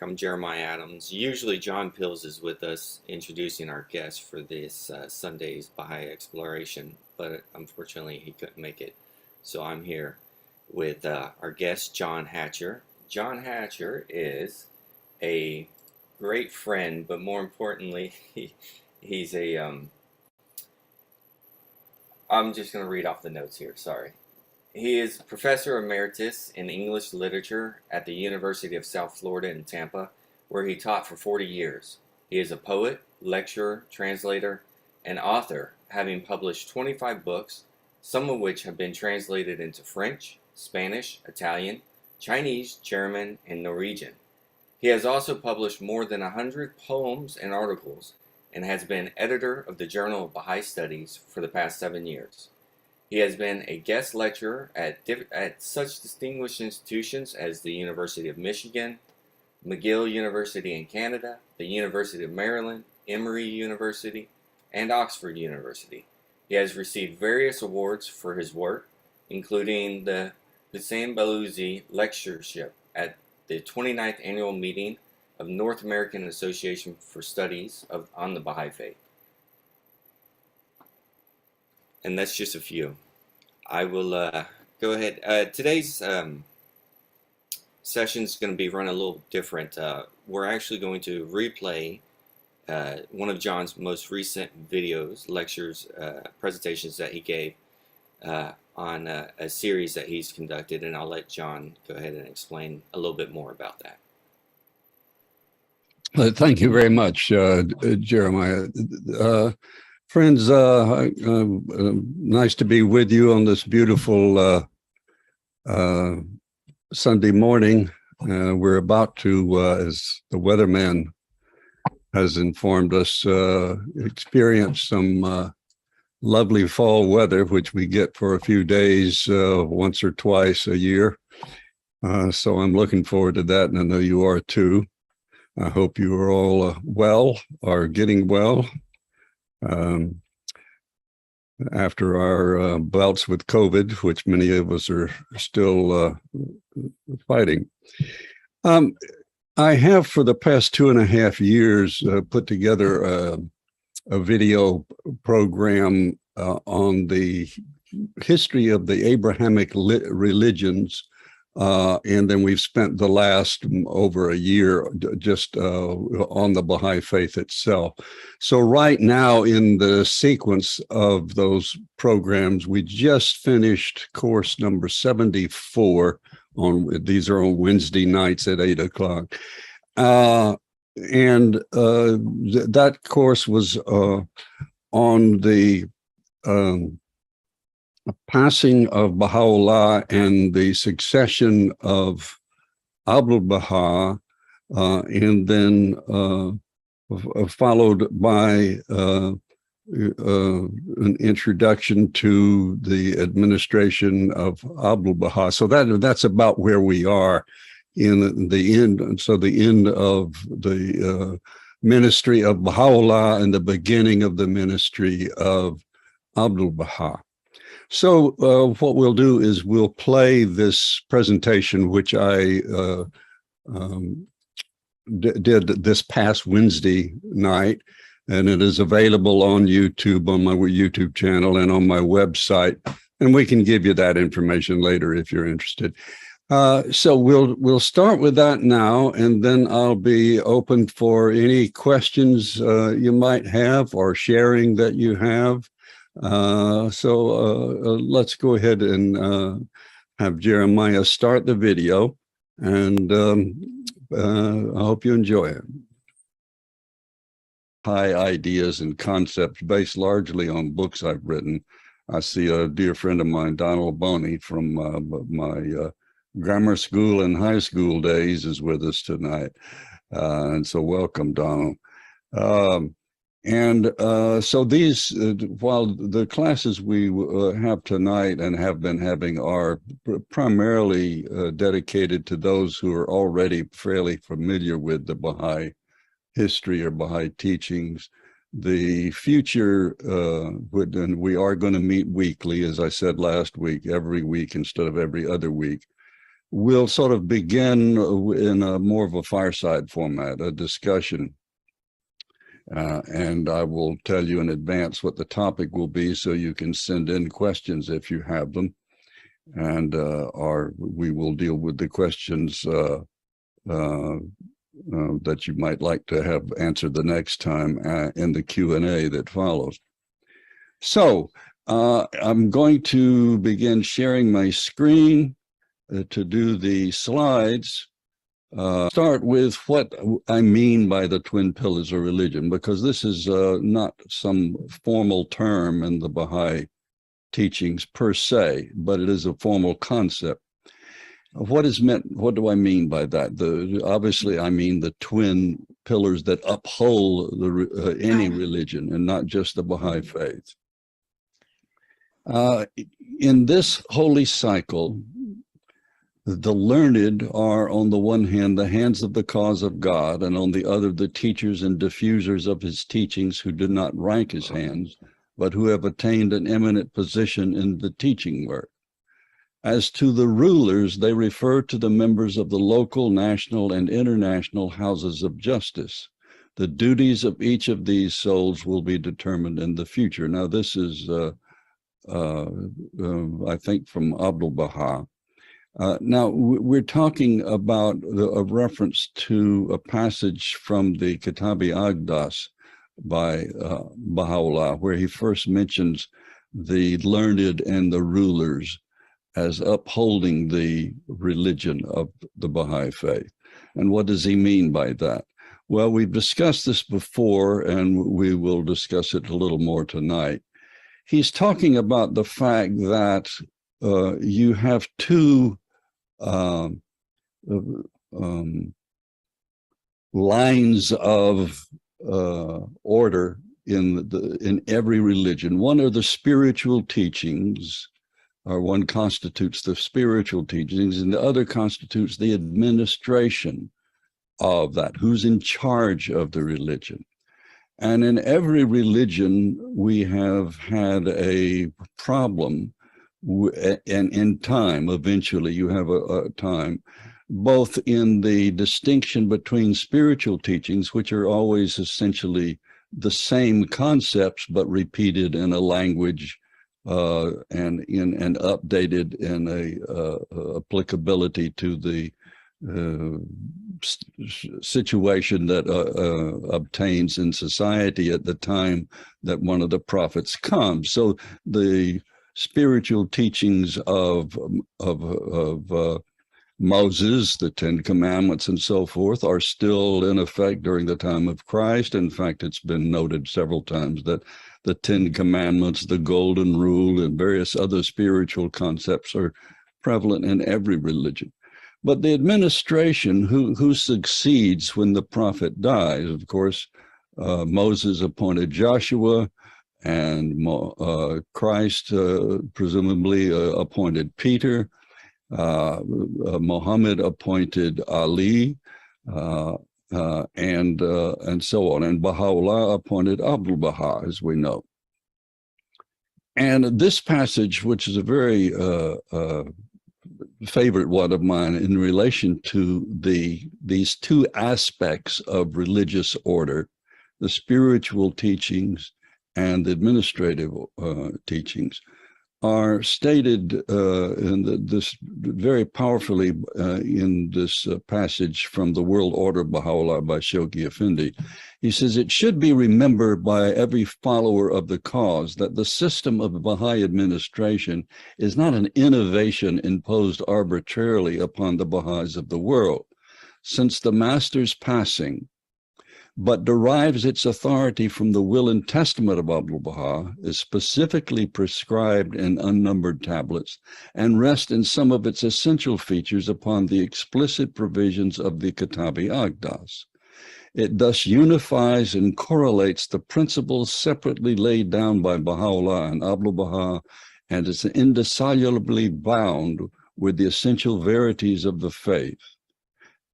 I'm Jeremiah Adams. Usually John Pills is with us introducing our guest for this Sunday's Baha'i Exploration, but unfortunately he couldn't make it. So I'm here with our guest, John Hatcher. John Hatcher is a great friend, but more importantly, he's a, I'm just going to read off the notes here, sorry. He is Professor Emeritus in English Literature at the University of South Florida in Tampa, where he taught for 40 years. He is a poet, lecturer, translator, and author, having published 25 books, some of which have been translated into French, Spanish, Italian, Chinese, German, and Norwegian. He has also published more than 100 poems and articles, and has been editor of the Journal of Baha'i Studies for the past 7 years. He has been a guest lecturer at such distinguished institutions as the University of Michigan, McGill University in Canada, the University of Maryland, Emory University, and Oxford University. He has received various awards for his work, including the Hussein Baluzi Lectureship at the 29th Annual Meeting of North American Association for Studies on the Baha'i Faith. And that's just a few. I will go ahead. Today's session is going to be run a little different. We're actually going to replay one of John's most recent videos, lectures, presentations that he gave on a series that he's conducted, and I'll let John go ahead and explain a little bit more about that. Thank you very much, Jeremiah. Friends, nice to be with you on this beautiful Sunday morning. We're about to, as the weatherman has informed us, experience some lovely fall weather, which we get for a few days once or twice a year. So I'm looking forward to that, and I know you are too. I hope you are all well, or getting well. After our bouts with COVID, which many of us are still fighting. I have, for the past 2.5 years, put together a video program on the history of the Abrahamic religions. And then we've spent the last over a year just on the Baha'i faith itself. So right now, in the sequence of those programs, we just finished course number 74. These are on Wednesday nights at 8 o'clock. That course was on the passing of Baha'u'llah and the succession of Abdu'l-Bahá, and then followed by an introduction to the administration of Abdu'l-Bahá. So that's about where we are in the end. And so the end of the ministry of Baha'u'llah and the beginning of the ministry of Abdu'l-Bahá. So what we'll do is we'll play this presentation, which I did this past Wednesday night, and it is available on YouTube, on my YouTube channel, and on my website. And we can give you that information later if you're interested. So we'll start with that now, and then I'll be open for any questions you might have or sharing that you have. Let's go ahead and have Jeremiah start the video, and I hope you enjoy it. High ideas and concepts based largely on books I've written. I see a dear friend of mine, Donald Boney, from my grammar school and high school days, is with us tonight. And so welcome, Donald. So these, while the classes we have tonight and have been having are primarily dedicated to those who are already fairly familiar with the Baha'i history or Baha'i teachings, the future, and we are going to meet weekly, as I said last week, every week instead of every other week. we'll sort of begin in a more of a fireside format, a discussion. And I will tell you in advance what the topic will be so you can send in questions if you have them. And we will deal with the questions that you might like to have answered the next time in the Q&A that follows. So I'm going to begin sharing my screen to do the slides. Start with what I mean by the twin pillars of religion, because this is not some formal term in the Baha'i teachings per se, but it is a formal concept. What is meant? What do I mean by that? Obviously, I mean the twin pillars that uphold any religion, and not just the Baha'i faith. In this holy cycle, the learned are, on the one hand, the hands of the cause of God, and on the other, the teachers and diffusers of his teachings who do not rank as hands, but who have attained an eminent position in the teaching work. As to the rulers, they refer to the members of the local, national, and international houses of justice. The duties of each of these souls will be determined in the future. Now, this is, I think, from Abdu'l-Bahá. Now, we're talking about a reference to a passage from the Kitab-i-Aqdas by Baha'u'llah, where he first mentions the learned and the rulers as upholding the religion of the Baha'i faith. And what does he mean by that? Well, we've discussed this before, and we will discuss it a little more tonight. He's talking about the fact that you have two lines of order in every religion. One are the spiritual teachings, or one constitutes the spiritual teachings, and the other constitutes the administration of that, who's in charge of the religion. And in every religion, we have had a problem, and in time, eventually you have a time, both in the distinction between spiritual teachings, which are always essentially the same concepts, but repeated in a language and updated in a applicability to the situation that obtains in society at the time that one of the prophets comes. So the spiritual teachings of Moses, the Ten Commandments and so forth, are still in effect during the time of Christ. In fact, it's been noted several times that the Ten Commandments, the Golden Rule, and various other spiritual concepts are prevalent in every religion. But the administration, who succeeds when the prophet dies, of course, Moses appointed Joshua, and Christ presumably appointed Peter. Muhammad appointed Ali, and so on. And Baha'u'llah appointed Abdu'l-Bahá, as we know. And this passage, which is a very favorite one of mine in relation to these two aspects of religious order, the spiritual teachings and the administrative teachings, are stated this very powerfully in this passage from The World Order of Baha'u'llah by Shawki Effendi. He says, it should be remembered by every follower of the cause that the system of Baha'i administration is not an innovation imposed arbitrarily upon the Baha'is of the world. Since the Master's passing, but derives its authority from the will and testament of Abdu'l-Bahá, is specifically prescribed in unnumbered tablets, and rests in some of its essential features upon the explicit provisions of the Kitab-i-Aqdas. It thus unifies and correlates the principles separately laid down by Baha'u'llah and Abdu'l-Bahá, and is indissolubly bound with the essential verities of the faith.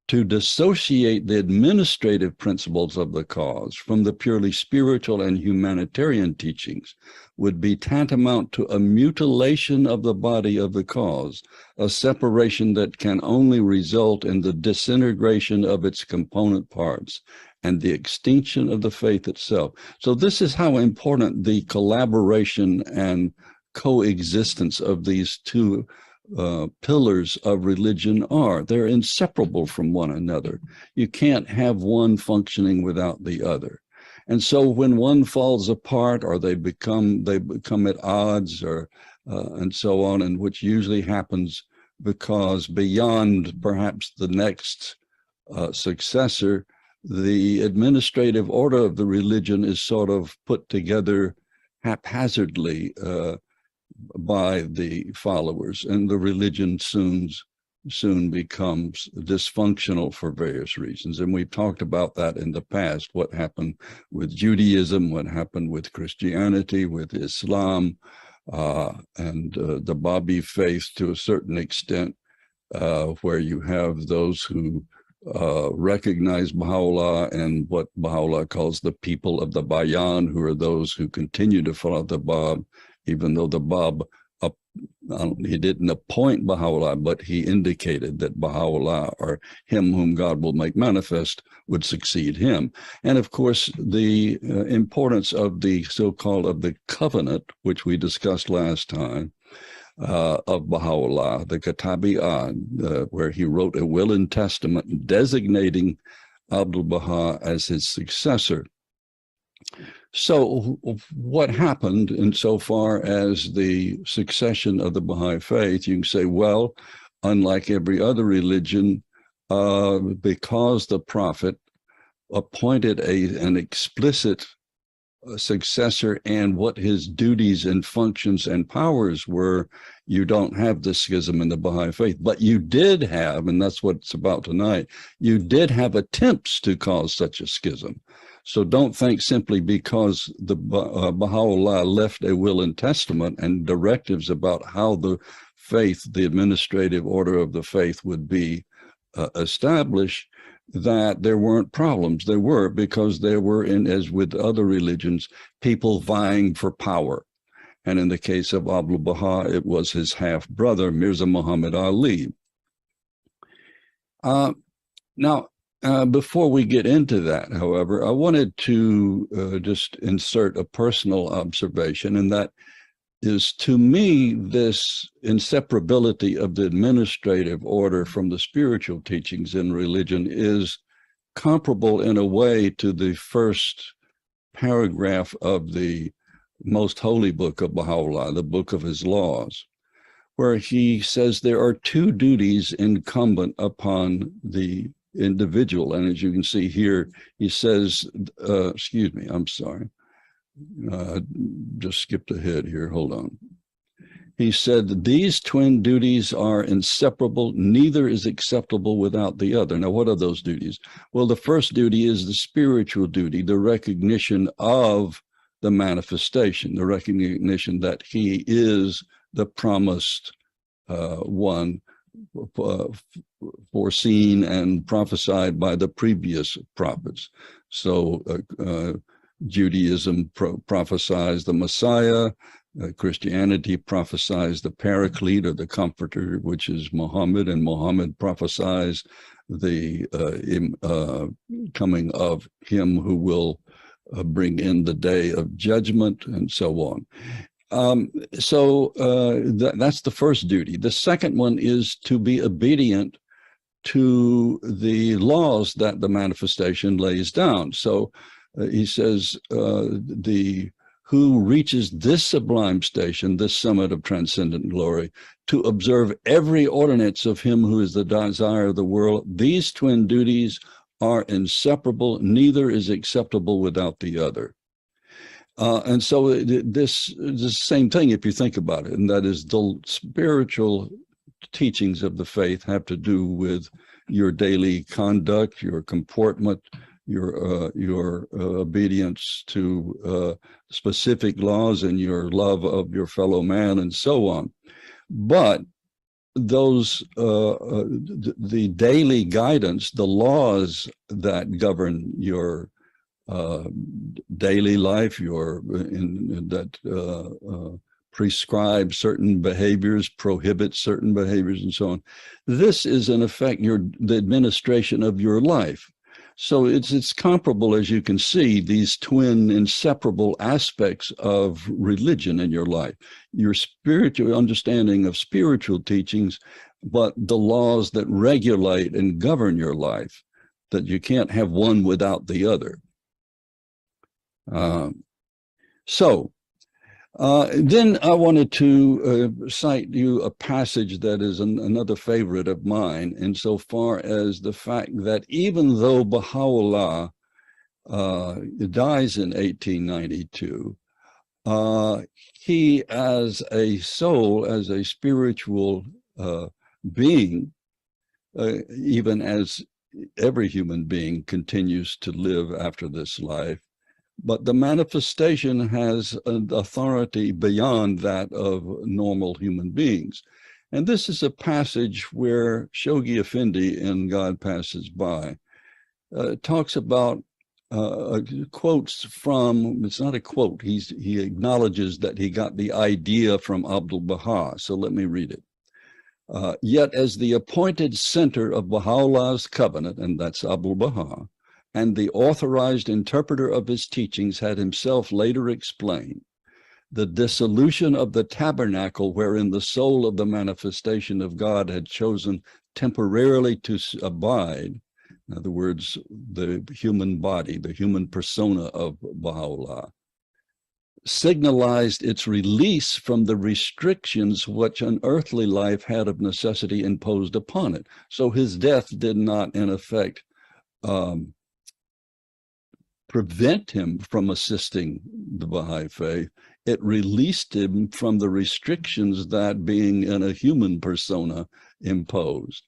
To dissociate the administrative principles of the cause from the purely spiritual and humanitarian teachings would be tantamount to a mutilation of the body of the cause, a separation that can only result in the disintegration of its component parts and the extinction of the faith itself. So this is how important the collaboration and coexistence of these two pillars of religion are. They're inseparable from one another. You can't have one functioning without the other. And so when one falls apart, or they become at odds, or and so on, and which usually happens because beyond perhaps the next successor, the administrative order of the religion is sort of put together haphazardly by the followers, and the religion soon becomes dysfunctional for various reasons. And we've talked about that in the past, what happened with Judaism, what happened with Christianity, with Islam, and the Babi faith to a certain extent, where you have those who recognize Baha'u'llah and what Baha'u'llah calls the people of the Bayan, who are those who continue to follow the Bab, even though the Bab, he didn't appoint Baha'u'llah, but he indicated that Baha'u'llah, or him whom God will make manifest, would succeed him. And of course, the importance of the so-called of the covenant, which we discussed last time, of Baha'u'llah, the Kitabi'ah, where he wrote a will and testament designating Abdu'l-Bahá as his successor. So what happened insofar as the succession of the Baha'i faith? You can say, well, unlike every other religion, because the Prophet appointed an explicit successor and what his duties and functions and powers were, you don't have the schism in the Baha'i faith. But you did have, and that's what it's about tonight, you did have attempts to cause such a schism. So don't think simply because the Baha'u'llah left a will and testament and directives about how the faith, the administrative order of the faith would be established, that there weren't problems. There were, because there were, as with other religions, people vying for power. And in the case of Abdu'l-Bahá, it was his half-brother, Mirza Muhammad Ali. Now, before we get into that, however, I wanted to just insert a personal observation, and that is, to me, this inseparability of the administrative order from the spiritual teachings in religion is comparable in a way to the first paragraph of the most holy book of Baha'u'llah, the book of his laws, where he says there are two duties incumbent upon the individual. And as you can see here, he says, excuse me, I'm sorry. Just skipped ahead here. Hold on. He said, these twin duties are inseparable. Neither is acceptable without the other. Now, what are those duties? Well, the first duty is the spiritual duty, the recognition of the manifestation, the recognition that he is the promised one, foreseen and prophesied by the previous prophets. So Judaism prophesies the Messiah, Christianity prophesies the Paraclete or the Comforter, which is Muhammad, and Muhammad prophesies the coming of him who will bring in the day of judgment, and so on. That's the first duty. The second one is to be obedient to the laws that the manifestation lays down. So he says, who reaches this sublime station, this summit of transcendent glory, to observe every ordinance of him who is the desire of the world. These twin duties are inseparable. Neither is acceptable without the other. And so this is the same thing if you think about it, and that is the spiritual teachings of the faith have to do with your daily conduct, your comportment, your obedience to specific laws, and your love of your fellow man, and so on. But the daily guidance, the laws that govern your daily life, prescribe certain behaviors, prohibit certain behaviors, and so on. This is in effect the administration of your life. So it's comparable, as you can see, these twin inseparable aspects of religion in your life. Your spiritual understanding of spiritual teachings, but the laws that regulate and govern your life, that you can't have one without the other. Then I wanted to cite you a passage that is another favorite of mine, insofar as the fact that even though Baha'u'llah dies in 1892, he as a soul, as a spiritual being, even as every human being continues to live after this life, but the manifestation has an authority beyond that of normal human beings. And this is a passage where Shoghi Effendi in God Passes By talks about quotes from, it's not a quote, he acknowledges that he got the idea from Abdu'l-Bahá. So let me read it. Yet as the appointed center of Baha'u'llah's covenant, and that's Abdu'l-Bahá, and the authorized interpreter of his teachings had himself later explained, the dissolution of the tabernacle wherein the soul of the manifestation of God had chosen temporarily to abide, in other words, the human body, the human persona of Baha'u'llah, signalized its release from the restrictions which an earthly life had of necessity imposed upon it. So his death did not, in effect, prevent him from assisting the Baha'i faith. It released him from the restrictions that being in a human persona imposed.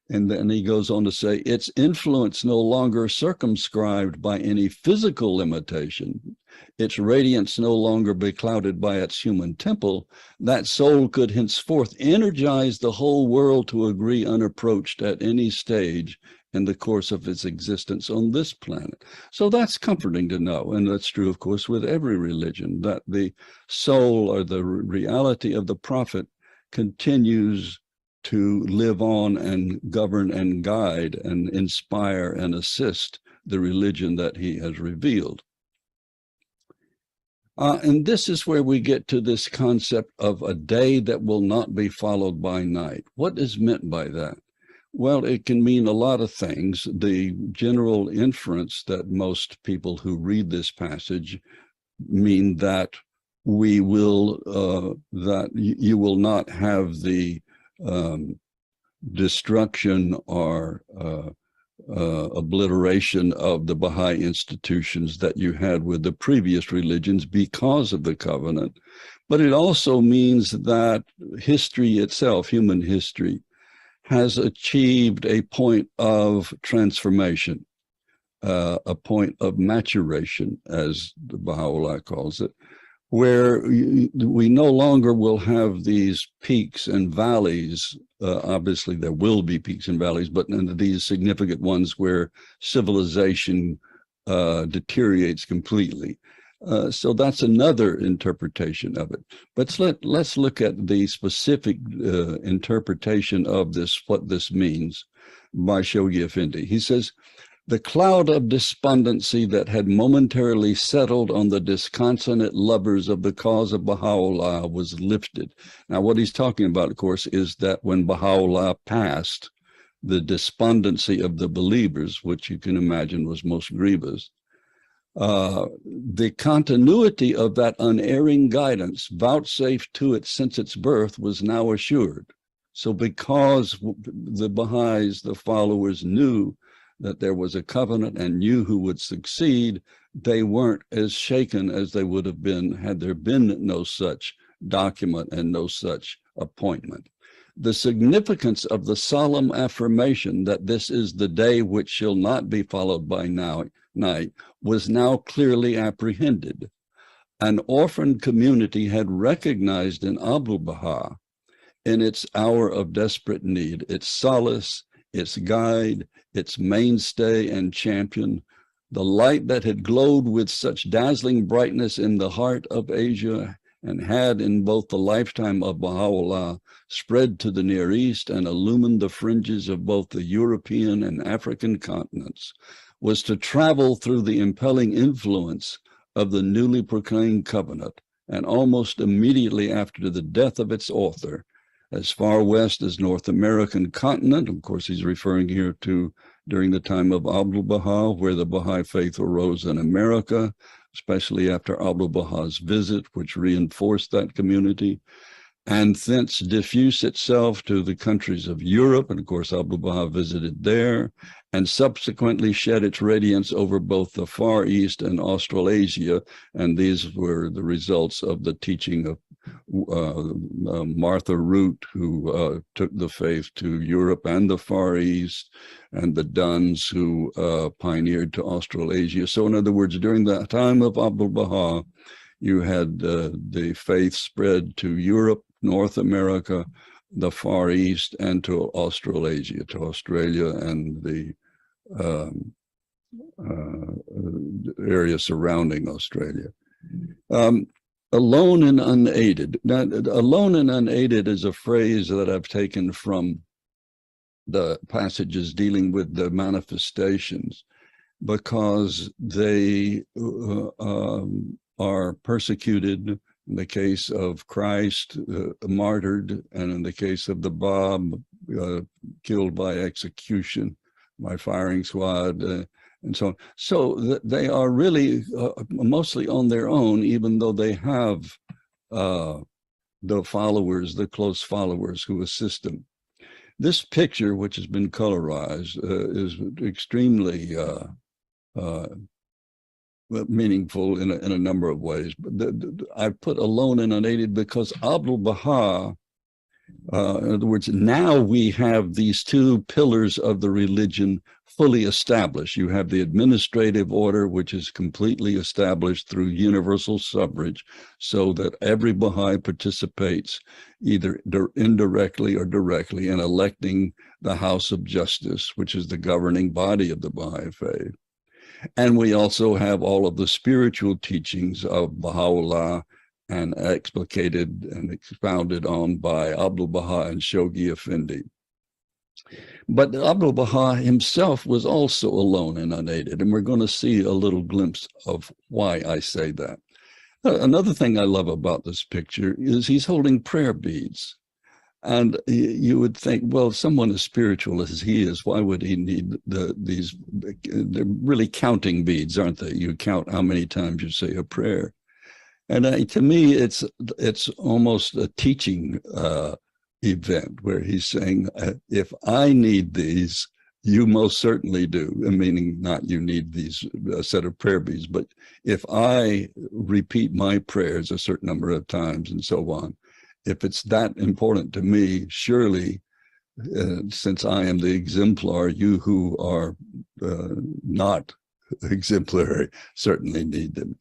And then he goes on to say, its influence no longer circumscribed by any physical limitation, its radiance no longer beclouded by its human temple, that soul could henceforth energize the whole world to agree unapproached at any stage in the course of its existence on this planet. So that's comforting to know, and that's true, of course, with every religion, that the soul or the reality of the prophet continues to live on and govern and guide and inspire and assist the religion that he has revealed. And this is where we get to this concept of a day that will not be followed by night. What is meant by that? Well, it can mean a lot of things. The general inference that most people who read this passage mean that we will, that you will not have the destruction or obliteration of the Baha'i institutions that you had with the previous religions because of the covenant. But it also means that history itself, human history, has achieved a point of transformation, a point of maturation, as the Baha'u'llah calls it, where we no longer will have these peaks and valleys. Obviously, there will be peaks and valleys, but these significant ones where civilization deteriorates completely. So that's another interpretation of it. But let's look at the specific interpretation of this, what this means, by Shoghi Effendi. He says, the cloud of despondency that had momentarily settled on the disconsolate lovers of the cause of Baha'u'llah was lifted. Now, what he's talking about, of course, is that when Baha'u'llah passed, the despondency of the believers, which you can imagine was most grievous, the continuity of that unerring guidance vouchsafed to it since its birth was now assured. So because the Baha'is, the followers, knew that there was a covenant and knew who would succeed, they weren't as shaken as they would have been had there been no such document and no such appointment. The significance of the solemn affirmation that this is the day which shall not be followed by night was now clearly apprehended. An orphaned community had recognized in Abdu'l-Bahá in its hour of desperate need, its solace, its guide, its mainstay and champion, the light that had glowed with such dazzling brightness in the heart of Asia and had in both the lifetime of Baha'u'llah spread to the Near East and illumined the fringes of both the European and African continents, was to travel through the impelling influence of the newly proclaimed covenant, and almost immediately after the death of its author, as far west as North American continent. Of course, he's referring here to during the time of Abdu'l-Bahá, where the Baha'i faith arose in America, especially after Abdu'l-Bahá's visit, which reinforced that community, and thence diffuse itself to the countries of Europe. And of course, Abdu'l-Bahá visited there, and subsequently shed its radiance over both the Far East and Australasia. And these were the results of the teaching of Martha Root, who took the faith to Europe and the Far East, and the Duns, who pioneered to Australasia. So in other words, during the time of Abdu'l-Bahá, you had the faith spread to Europe, North America, the Far East, and to Australasia, to Australia and the area surrounding Australia. Alone and unaided. Now, alone and unaided is a phrase that I've taken from the passages dealing with the manifestations, because they are persecuted in the case of Christ, martyred, and in the case of the Bab, killed by execution, by firing squad, and so on. So they are really mostly on their own, even though they have the followers, the close followers who assist them. This picture, which has been colorized, is extremely meaningful in a number of ways. But I put alone and unaided because Abdu'l-Bahá, in other words, now we have these two pillars of the religion fully established. You have the administrative order, which is completely established through universal suffrage, so that every Baha'i participates either indirectly or directly in electing the House of Justice, which is the governing body of the Baha'i faith. And we also have all of the spiritual teachings of Baha'u'llah, and explicated and expounded on by Abdu'l-Bahá and Shoghi Effendi. But Abdu'l-Bahá himself was also alone and unaided, and we're going to see a little glimpse of why I say that. Another thing I love about this picture is he's holding prayer beads. And you would think, well, someone as spiritual as he is, why would he need these? They're really counting beads, aren't they? You count how many times you say a prayer. And to me, it's almost a teaching event where he's saying, if I need these, you most certainly do. Meaning not you need these a set of prayer beads, but if I repeat my prayers a certain number of times and so on, if it's that important to me, surely, since I am the exemplar, you who are not exemplary certainly need them.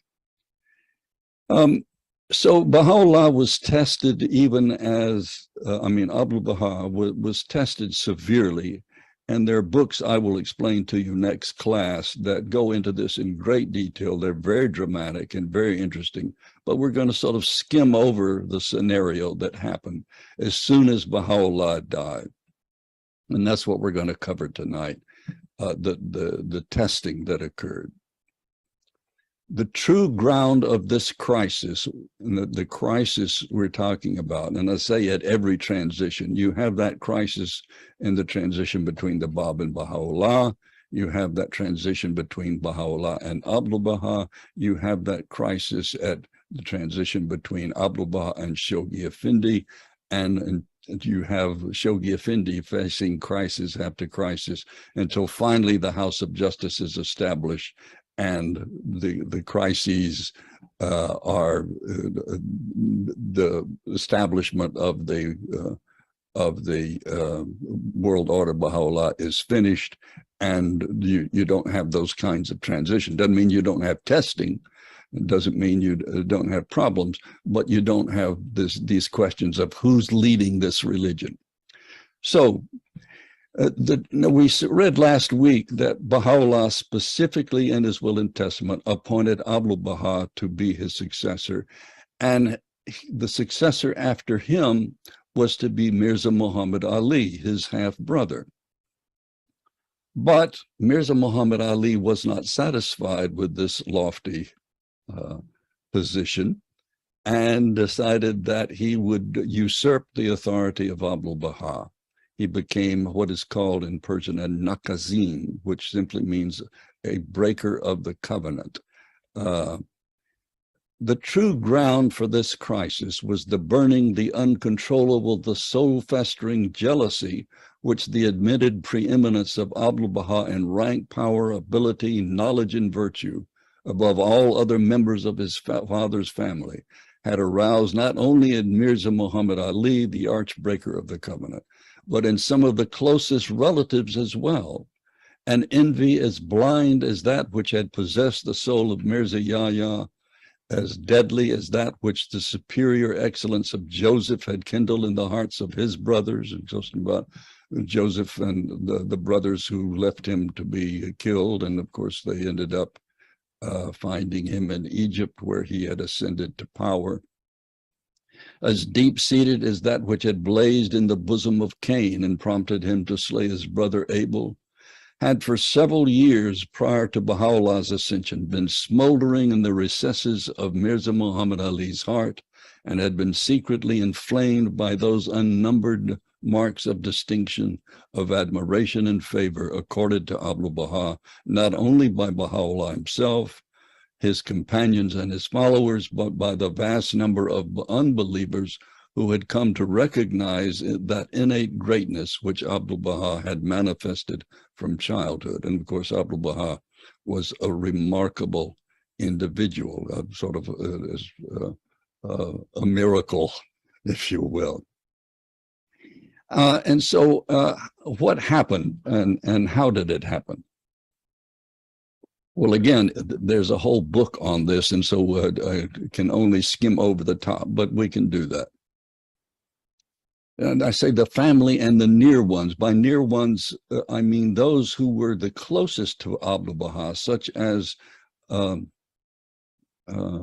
So Baha'u'llah was tested even as, Abdu'l-Bahá was tested severely. And there are books I will explain to you next class that go into this in great detail. They're very dramatic and very interesting, but we're going to sort of skim over the scenario that happened as soon as Baha'u'llah died. And that's what we're going to cover tonight, the testing that occurred. The true ground of this crisis, the crisis we're talking about, and I say at every transition, you have that crisis in the transition between the Bab and Baha'u'llah, you have that transition between Baha'u'llah and Abdu'l-Bahá, you have that crisis at the transition between Abdu'l-Bahá and Shoghi Effendi, and you have Shoghi Effendi facing crisis after crisis until finally the House of Justice is established. And the crises are the establishment of the world order Baha'u'llah is finished, and you don't have those kinds of transition. Doesn't mean you don't have testing, It doesn't mean you don't have problems, but you don't have these questions of who's leading this religion. So we read last week that Baha'u'llah specifically in his will and testament appointed Abdu'l-Bahá to be his successor, and the successor after him was to be Mirza Muhammad Ali, his half-brother. But Mirza Muhammad Ali was not satisfied with this lofty position and decided that he would usurp the authority of Abdu'l-Bahá. He became what is called in Persian a Nakazim, which simply means a breaker of the covenant. The true ground for this crisis was the burning, the uncontrollable, the soul-festering jealousy which the admitted preeminence of Abdu'l-Bahá in rank, power, ability, knowledge, and virtue above all other members of his father's family had aroused not only in Mirza Muhammad Ali, the archbreaker of the covenant, but in some of the closest relatives as well. An envy as blind as that which had possessed the soul of Mirza Yahya, as deadly as that which the superior excellence of Joseph had kindled in the hearts of his brothers, and talking about Joseph and the brothers who left him to be killed. And of course, they ended up finding him in Egypt, where he had ascended to power. As deep-seated as that which had blazed in the bosom of Cain and prompted him to slay his brother Abel, had for several years prior to Baha'u'llah's ascension been smoldering in the recesses of Mirza Muhammad Ali's heart, and had been secretly inflamed by those unnumbered marks of distinction, of admiration and favor accorded to Abdu'l-Bahá, not only by Baha'u'llah himself, his companions and his followers, but by the vast number of unbelievers who had come to recognize that innate greatness which Abdu'l-Bahá had manifested from childhood. And of course, Abdu'l-Bahá was a remarkable individual, sort of a miracle, if you will. And so what happened and how did it happen? Well, again, there's a whole book on this, and so I can only skim over the top, but we can do that. And I say the family and the near ones. By near ones, I mean those who were the closest to Abdu'l-Bahá, such as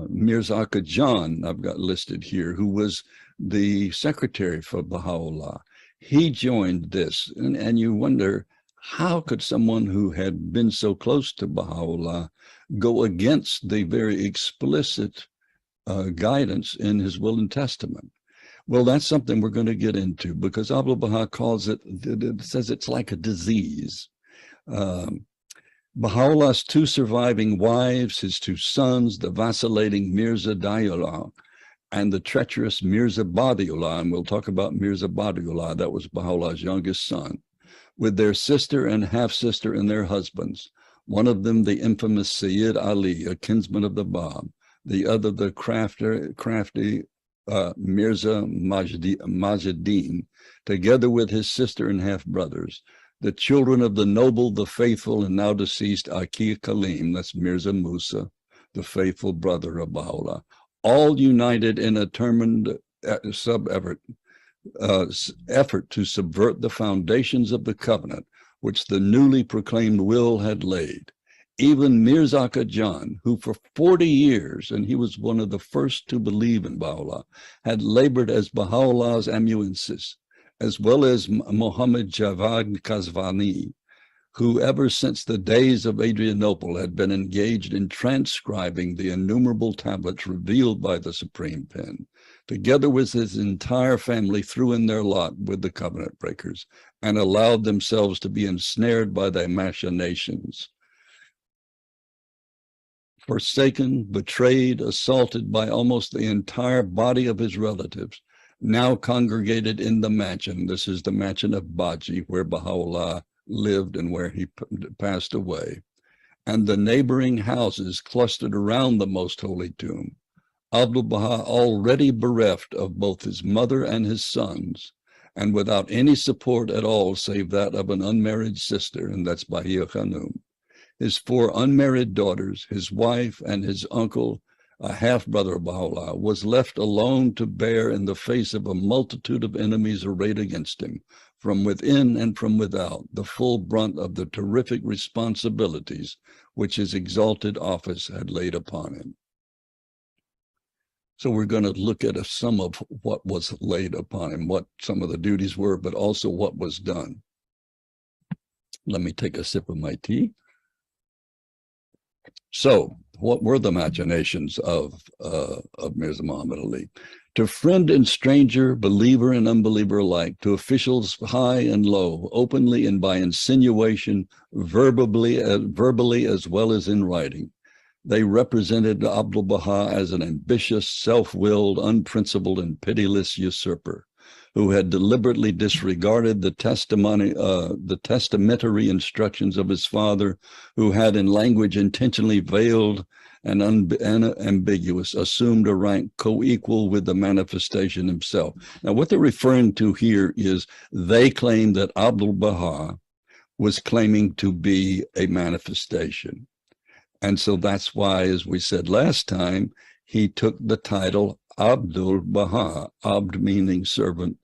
Mirza Aka Jan, I've got listed here, who was the secretary for Baha'u'llah. He joined this, and you wonder, how could someone who had been so close to Baha'u'llah go against the very explicit guidance in his will and testament? Well, that's something we're going to get into, because Abdu'l-Bahá calls it says it's like a disease. Baha'u'llah's two surviving wives, his two sons, the vacillating Mirza Dayullah and the treacherous Mirza Badiullah, and we'll talk about Mirza Badiullah, that was Baha'u'llah's youngest son, with their sister and half-sister and their husbands, one of them the infamous Sayyid Ali, a kinsman of the Bab, the other the crafty Mirza Majuddin, together with his sister and half-brothers, the children of the noble, the faithful, and now deceased Aqi Kalim, that's Mirza Musa, the faithful brother of Baha'u'llah, all united in a determined effort to subvert the foundations of the covenant which the newly proclaimed will had laid. Even Mirza Aka Jan, who for 40 years, and he was one of the first to believe in Baha'u'llah, had labored as Baha'u'llah's amanuensis, as well as Muhammad Javad Kazvani, who ever since the days of Adrianople had been engaged in transcribing the innumerable tablets revealed by the Supreme Pen, together with his entire family, threw in their lot with the covenant breakers and allowed themselves to be ensnared by their machinations. Forsaken, betrayed, assaulted by almost the entire body of his relatives, now congregated in the mansion. This is the mansion of Baji, where Baha'u'llah lived and where he passed away, and the neighboring houses clustered around the most holy tomb. Abdu'l-Bahá, already bereft of both his mother and his sons, and without any support at all save that of an unmarried sister, and that's Bahia Khanum, his 4 unmarried daughters, his wife, and his uncle, a half-brother of Baha'u'llah, was left alone to bear in the face of a multitude of enemies arrayed against him, from within and from without, the full brunt of the terrific responsibilities which his exalted office had laid upon him. So we're going to look at some of what was laid upon him, what some of the duties were, but also what was done. Let me take a sip of my tea. So, what were the machinations of Mirza Muhammad Ali? To friend and stranger, believer and unbeliever alike, to officials high and low, openly and by insinuation, verbally as well as in writing, they represented Abdu'l-Bahá as an ambitious, self-willed, unprincipled, and pitiless usurper who had deliberately disregarded the testamentary instructions of his father, who had in language intentionally veiled and ambiguous assumed a rank co-equal with the manifestation himself. Now, what they're referring to here is they claim that Abdu'l-Bahá was claiming to be a manifestation. And so that's why, as we said last time, he took the title Abdu'l-Bahá, Abd meaning servant,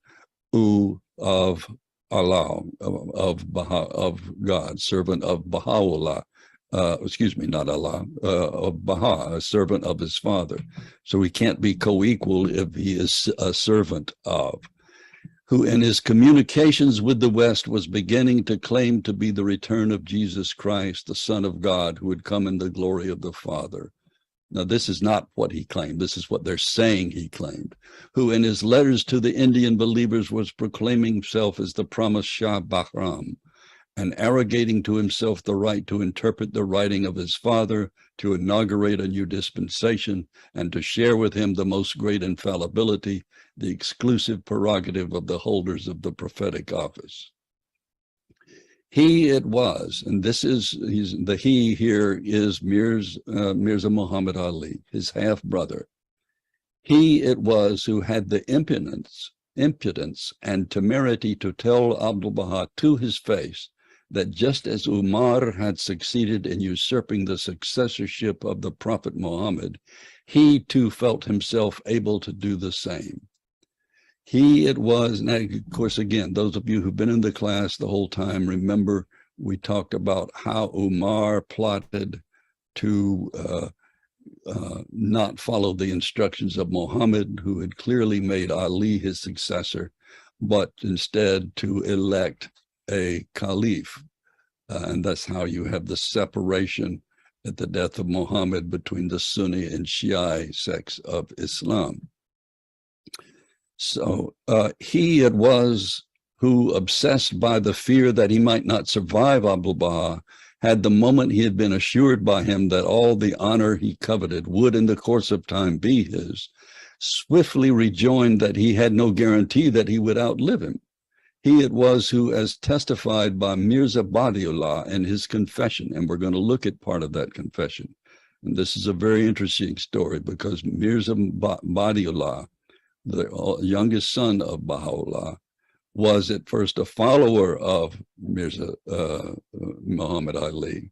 of Allah, of God, servant of Baha'u'llah, not Allah, of Baha, a servant of his father. So he can't be co-equal if he is a servant of, who in his communications with the West was beginning to claim to be the return of Jesus Christ, the Son of God, who would come in the glory of the Father. Now, this is not what he claimed. This is what they're saying he claimed, who in his letters to the Indian believers was proclaiming himself as the promised Shah Bahram and arrogating to himself the right to interpret the writing of his father, to inaugurate a new dispensation, and to share with him the most great infallibility, the exclusive prerogative of the holders of the prophetic office. He it was, and this is, the he here is Mirza Muhammad Ali, his half-brother. He it was who had the impudence and temerity to tell Abdu'l-Bahá to his face that just as Umar had succeeded in usurping the successorship of the Prophet Muhammad, he too felt himself able to do the same. He it was, and of course, again, those of you who've been in the class the whole time, remember we talked about how Umar plotted to not follow the instructions of Muhammad, who had clearly made Ali his successor, but instead to elect a caliph. And that's how you have the separation at the death of Muhammad between the Sunni and Shia sects of Islam. So he it was who, obsessed by the fear that he might not survive Abdu'l-Bahá, had the moment he had been assured by him that all the honor he coveted would in the course of time be his, swiftly rejoined that he had no guarantee that he would outlive him. He it was who, as testified by Mirza Badiullah in his confession, and we're going to look at part of that confession, and this is a very interesting story because Mirza Badiullah, the youngest son of Baha'u'llah, was at first a follower of Mirza Muhammad Ali,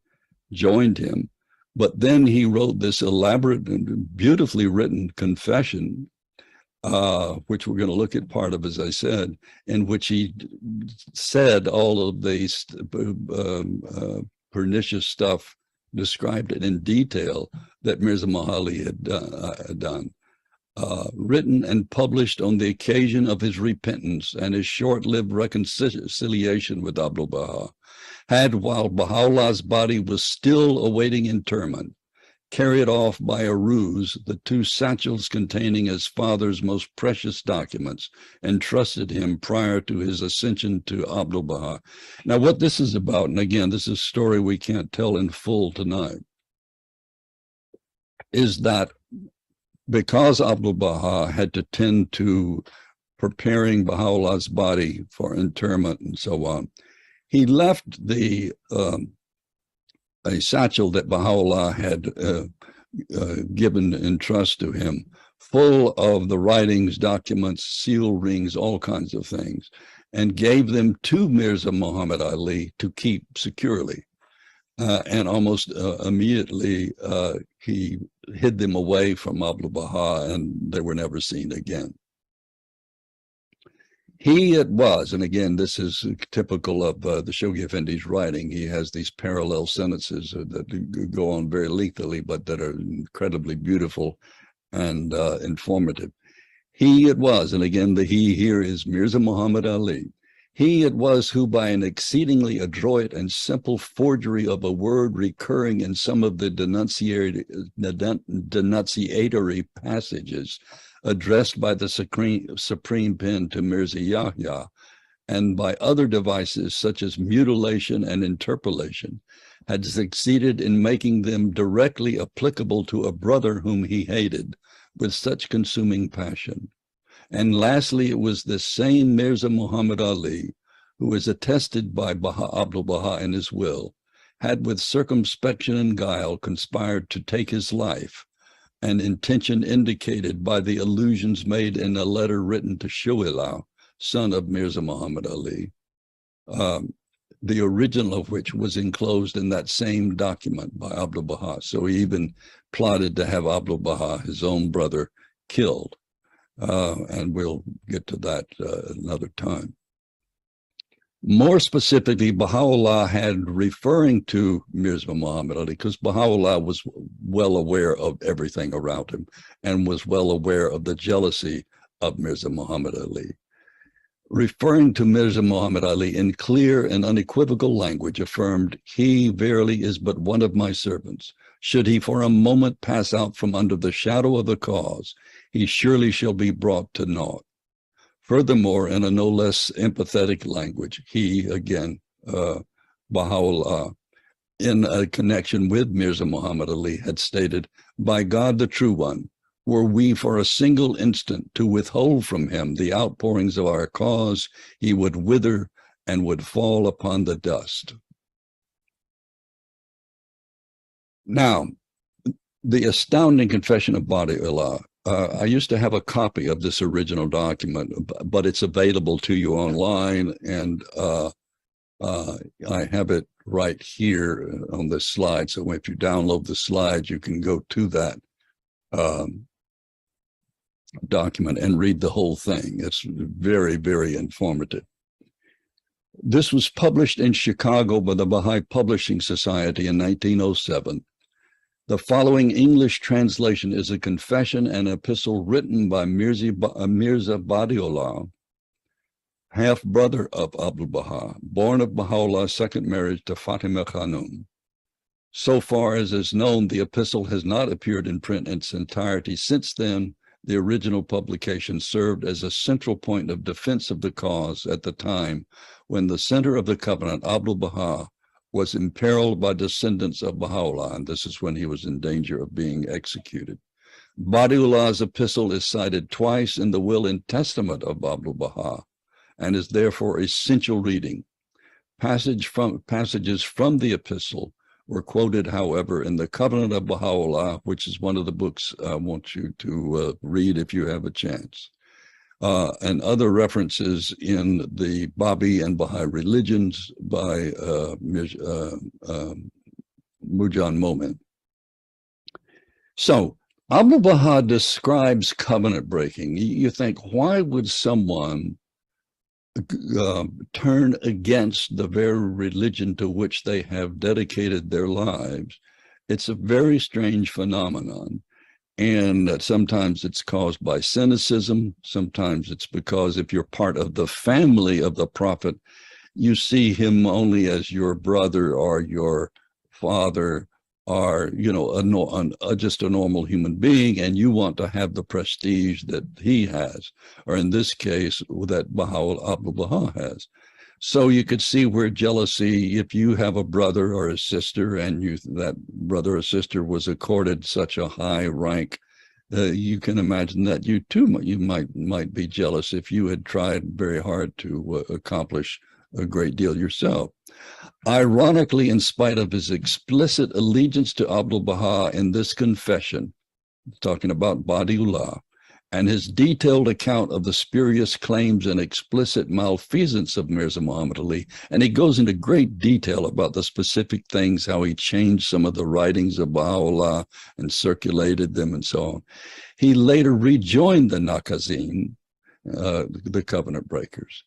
joined him, but then he wrote this elaborate and beautifully written confession, which we're going to look at part of, as I said, in which he said all of these pernicious stuff, described it in detail that Mirza Muhammad Ali had done. Written and published on the occasion of his repentance and his short-lived reconciliation with Abdu'l-Bahá, had, while Baha'u'llah's body was still awaiting interment, carried off by a ruse the two satchels containing his father's most precious documents entrusted him prior to his ascension to Abdu'l-Bahá. Now, what this is about, and again, this is a story we can't tell in full tonight, is that because Abdu'l-Bahá had to tend to preparing Baha'u'llah's body for interment and so on, he left a satchel that Baha'u'llah had given in trust to him, full of the writings, documents, seal rings, all kinds of things, and gave them to Mirza Muhammad Ali to keep securely. And almost immediately, he hid them away from Abdu'l-Bahá, and they were never seen again. He it was, and again, this is typical of the Shoghi Effendi's writing. He has these parallel sentences that go on very lengthily, but that are incredibly beautiful and informative. He it was, and again, the he here is Mirza Muhammad Ali. He it was who, by an exceedingly adroit and simple forgery of a word recurring in some of the denunciatory passages addressed by the supreme pen to Mirza Yahya, and by other devices such as mutilation and interpolation, had succeeded in making them directly applicable to a brother whom he hated with such consuming passion. And lastly, it was this same Mirza Muhammad Ali, who is attested by Abdu'l-Bahá in his will, had with circumspection and guile conspired to take his life, an intention indicated by the allusions made in a letter written to Shu'ila, son of Mirza Muhammad Ali, the original of which was enclosed in that same document by Abdu'l-Bahá. So he even plotted to have Abdu'l-Bahá, his own brother, killed. And we'll get to that another time. More specifically, Baha'u'llah had, referring to Mirza Muhammad Ali, because Baha'u'llah was well aware of everything around him and was well aware of the jealousy of Mirza Muhammad Ali. Referring to Mirza Muhammad Ali in clear and unequivocal language, affirmed, "He verily is but one of my servants. Should he for a moment pass out from under the shadow of the cause, he surely shall be brought to naught." Furthermore, in a no less empathetic language, he, again, Baha'u'llah, in a connection with Mirza Muhammad Ali, had stated, "By God the True One, were we for a single instant to withhold from him the outpourings of our cause, he would wither and would fall upon the dust." Now, the astounding confession of Baha'u'llah. I used to have a copy of this original document, but it's available to you online, and I have it right here on this slide. So if you download the slide, you can go to that document and read the whole thing. It's very, very informative. This was published in Chicago by the Baha'i Publishing Society in 1907. The following English translation is a confession and epistle written by Mirza Badiullah, half-brother of Abdu'l-Bahá, born of Baha'u'llah's second marriage to Fatima Khanum. So far as is known, the epistle has not appeared in print in its entirety. Since then, the original publication served as a central point of defense of the cause at the time when the center of the covenant, Abdu'l-Bahá, was imperiled by descendants of Baha'u'llah, and this is when he was in danger of being executed. Badiullah's epistle is cited twice in the will and testament of Abdu'l-Bahá, and is therefore essential reading. Passages from the epistle were quoted, however, in the Covenant of Baha'u'llah, which is one of the books I want you to read if you have a chance, and other references in the Babi and Baha'i religions by Mujan Momin. So Abdu'l-Bahá describes covenant breaking. You think, why would someone turn against the very religion to which they have dedicated their lives? It's a very strange phenomenon. And sometimes it's caused by cynicism. Sometimes it's because if you're part of the family of the prophet, you see him only as your brother or your father, or, you know, just a normal human being, and you want to have the prestige that he has, or in this case, that Abdu'l-Bahá has. So you could see where jealousy, if you have a brother or a sister and that brother or sister was accorded such a high rank, you can imagine that you too, you might be jealous if you had tried very hard to accomplish a great deal yourself. Ironically, in spite of his explicit allegiance to Abdu'l-Bahá in this confession, talking about Badiullah, and his detailed account of the spurious claims and explicit malfeasance of Mirza Muhammad Ali. And he goes into great detail about the specific things, how he changed some of the writings of Baha'u'llah and circulated them and so on. He later rejoined the Nakazin, the covenant breakers.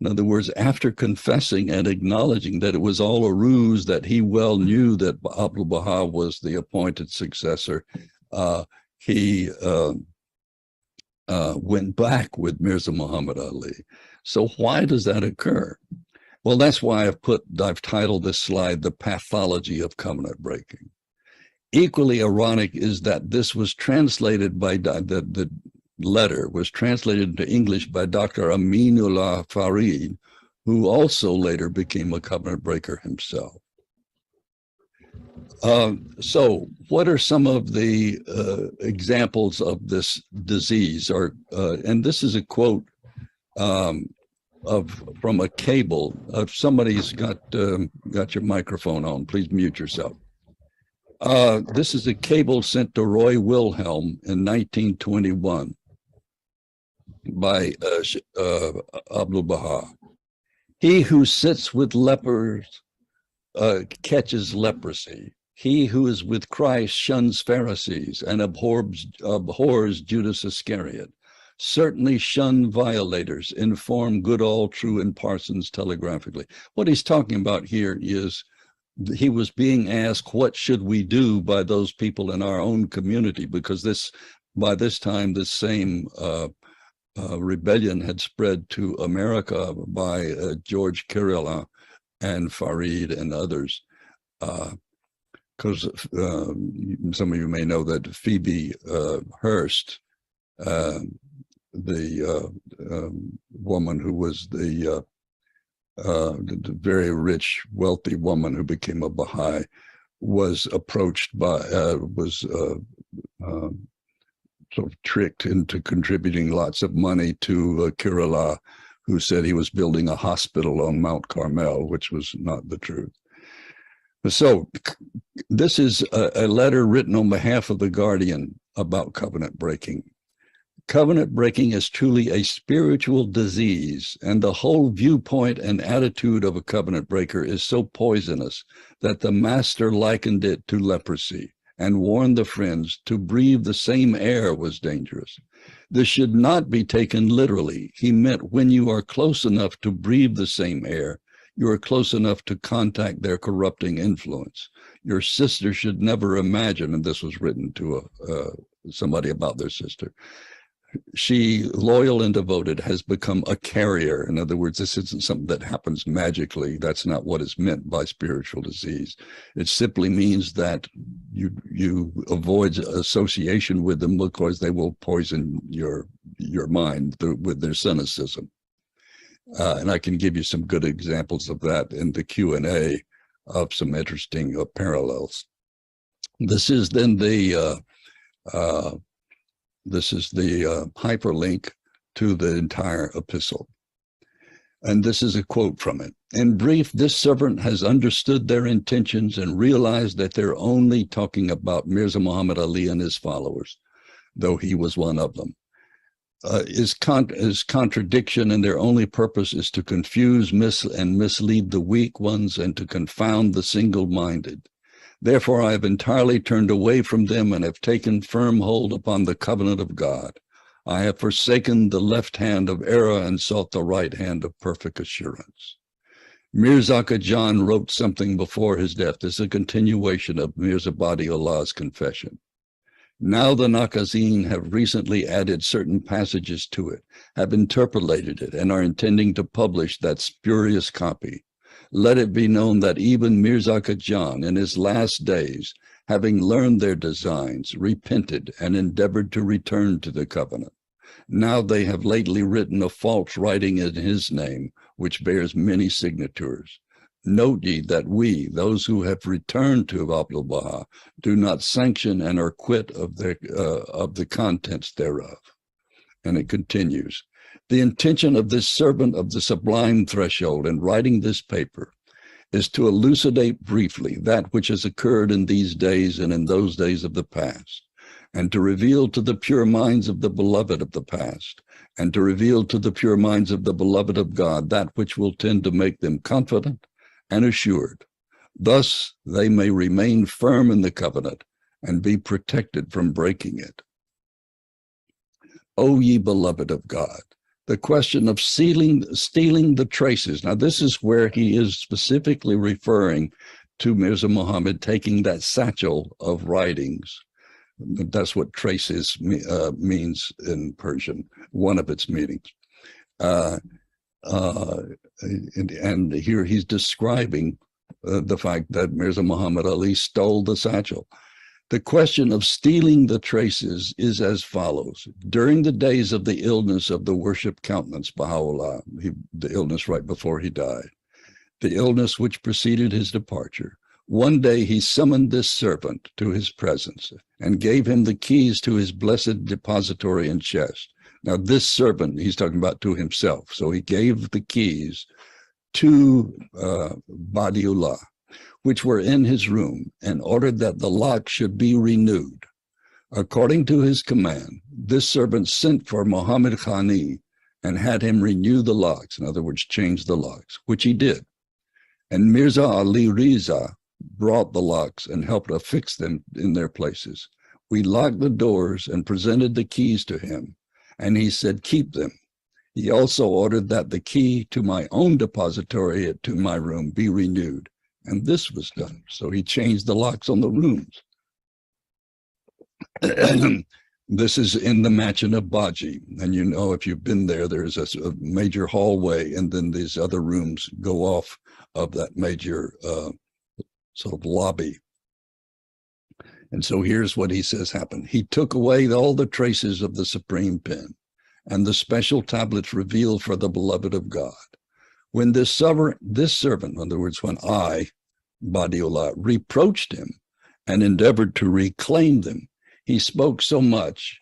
In other words, after confessing and acknowledging that it was all a ruse, that he well knew that Abdu'l-Bahá was the appointed successor, he went back with Mirza Muhammad Ali. So why does that occur? Well, that's why I've titled this slide, The Pathology of Covenant Breaking. Equally ironic is that this was translated by, the letter was translated into English by Dr. Aminullah Farid, who also later became a covenant breaker himself. So what are some of the examples of this disease? And this is a quote from a cable. If somebody's got your microphone on, please mute yourself. This is a cable sent to Roy Wilhelm in 1921 by Abdu'l-Bahá. He who sits with lepers catches leprosy. He who is with Christ shuns Pharisees and abhors Judas Iscariot. Certainly shun violators, inform good, all true, and parsons telegraphically. What he's talking about here is he was being asked, what should we do by those people in our own community? Because by this time, this same rebellion had spread to America by George Kirilla and Farid and others. Because some of you may know that Phoebe Hearst, the woman who was the very rich, wealthy woman who became a Baha'i, was approached by, sort of tricked into contributing lots of money to Kirilla, who said he was building a hospital on Mount Carmel, which was not the truth. So this is a letter written on behalf of the Guardian about covenant breaking. Covenant breaking is truly a spiritual disease, and the whole viewpoint and attitude of a covenant breaker is so poisonous that the master likened it to leprosy and warned the friends to breathe the same air was dangerous. This should not be taken literally. He meant when you are close enough to breathe the same air, you are close enough to contact their corrupting influence. Your sister should never imagine, and this was written to somebody about their sister, she, loyal and devoted, has become a carrier. In other words, this isn't something that happens magically. That's not what is meant by spiritual disease. It simply means that you avoid association with them because they will poison your mind with their cynicism. And I can give you some good examples of that in the Q&A of some interesting parallels. This is then the hyperlink to the entire epistle. And this is a quote from it. In brief, this servant has understood their intentions and realized that they're only talking about Mirza Muhammad Ali and his followers, though he was one of them. Is contradiction, and their only purpose is to confuse, and mislead the weak ones and to confound the single-minded. Therefore, I have entirely turned away from them and have taken firm hold upon the covenant of God. I have forsaken the left hand of error and sought the right hand of perfect assurance. Mirza Khajan wrote something before his death. This is a continuation of Mirza Badiullah's confession. Now the Nakazin have recently added certain passages to it, have interpolated it, and are intending to publish that spurious copy. Let it be known that even Mirza Khajan, in his last days, having learned their designs, repented and endeavored to return to the covenant. Now they have lately written a false writing in his name, which bears many signatures. Note ye that we, those who have returned to Abdu'l-Bahá, do not sanction and are quit of the contents thereof. And it continues. The intention of this servant of the sublime threshold in writing this paper is to elucidate briefly that which has occurred in these days and in those days of the past. and to reveal to the pure minds of the beloved of the past, and to reveal to the pure minds of the beloved of God that which will tend to make them confident and assured. Thus they may remain firm in the covenant and be protected from breaking it. O ye beloved of God, the question of stealing the traces. Now, this is where he is specifically referring to Mirza Muhammad taking that satchel of writings. That's what traces means in Persian, one of its meanings. And here he's describing the fact that Mirza Muhammad Ali stole the satchel. The question of stealing the traces is as follows. During the days of the illness of the worship countenance, Baha'u'llah, the illness right before he died, the illness which preceded his departure, one day he summoned this servant to his presence and gave him the keys to his blessed depository and chest. Now, this servant, he's talking about to himself. So he gave the keys to Badiullah, which were in his room, and ordered that the lock should be renewed. According to his command, this servant sent for Muhammad Khani and had him renew the locks, in other words, change the locks, which he did. And Mirza Ali Riza brought the locks and helped affix them in their places. We locked the doors and presented the keys to him, and he said, keep them. He also ordered that the key to my own depository to my room be renewed. And this was done. So he changed the locks on the rooms. This is in the mansion of Baji. And you know, if you've been there, there's a major hallway, and then these other rooms go off of that major sort of lobby. And so here's what he says happened. He took away all the traces of the supreme pen and the special tablets revealed for the beloved of God. When this servant, in other words, when I, Badiullah, reproached him and endeavored to reclaim them, he spoke so much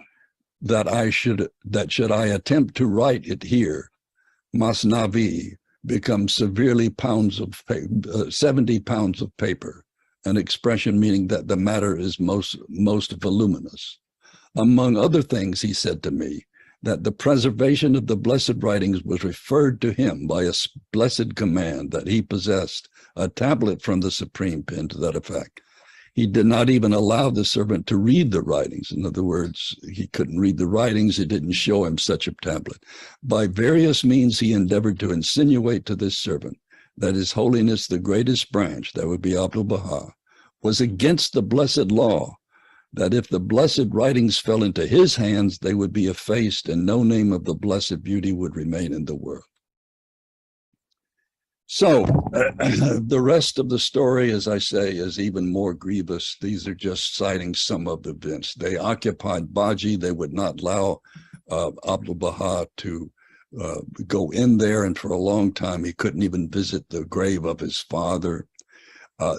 that should I attempt to write it here, Masnavi becomes 70 pounds of paper, an expression meaning that the matter is most voluminous. Among other things, he said to me, that the preservation of the blessed writings was referred to him by a blessed command, that he possessed a tablet from the supreme pen to that effect. He did not even allow the servant to read the writings. In other words, he couldn't read the writings. It didn't show him such a tablet. By various means, he endeavored to insinuate to this servant that His Holiness, the greatest branch, that would be Abdu'l-Bahá, was against the blessed law, that if the blessed writings fell into his hands, they would be effaced and no name of the blessed beauty would remain in the world. So the rest of the story, as I say, is even more grievous. These are just citing some of the events. They occupied Baji. They would not allow Abdu'l-Bahá to go in there, and for a long time he couldn't even visit the grave of his father.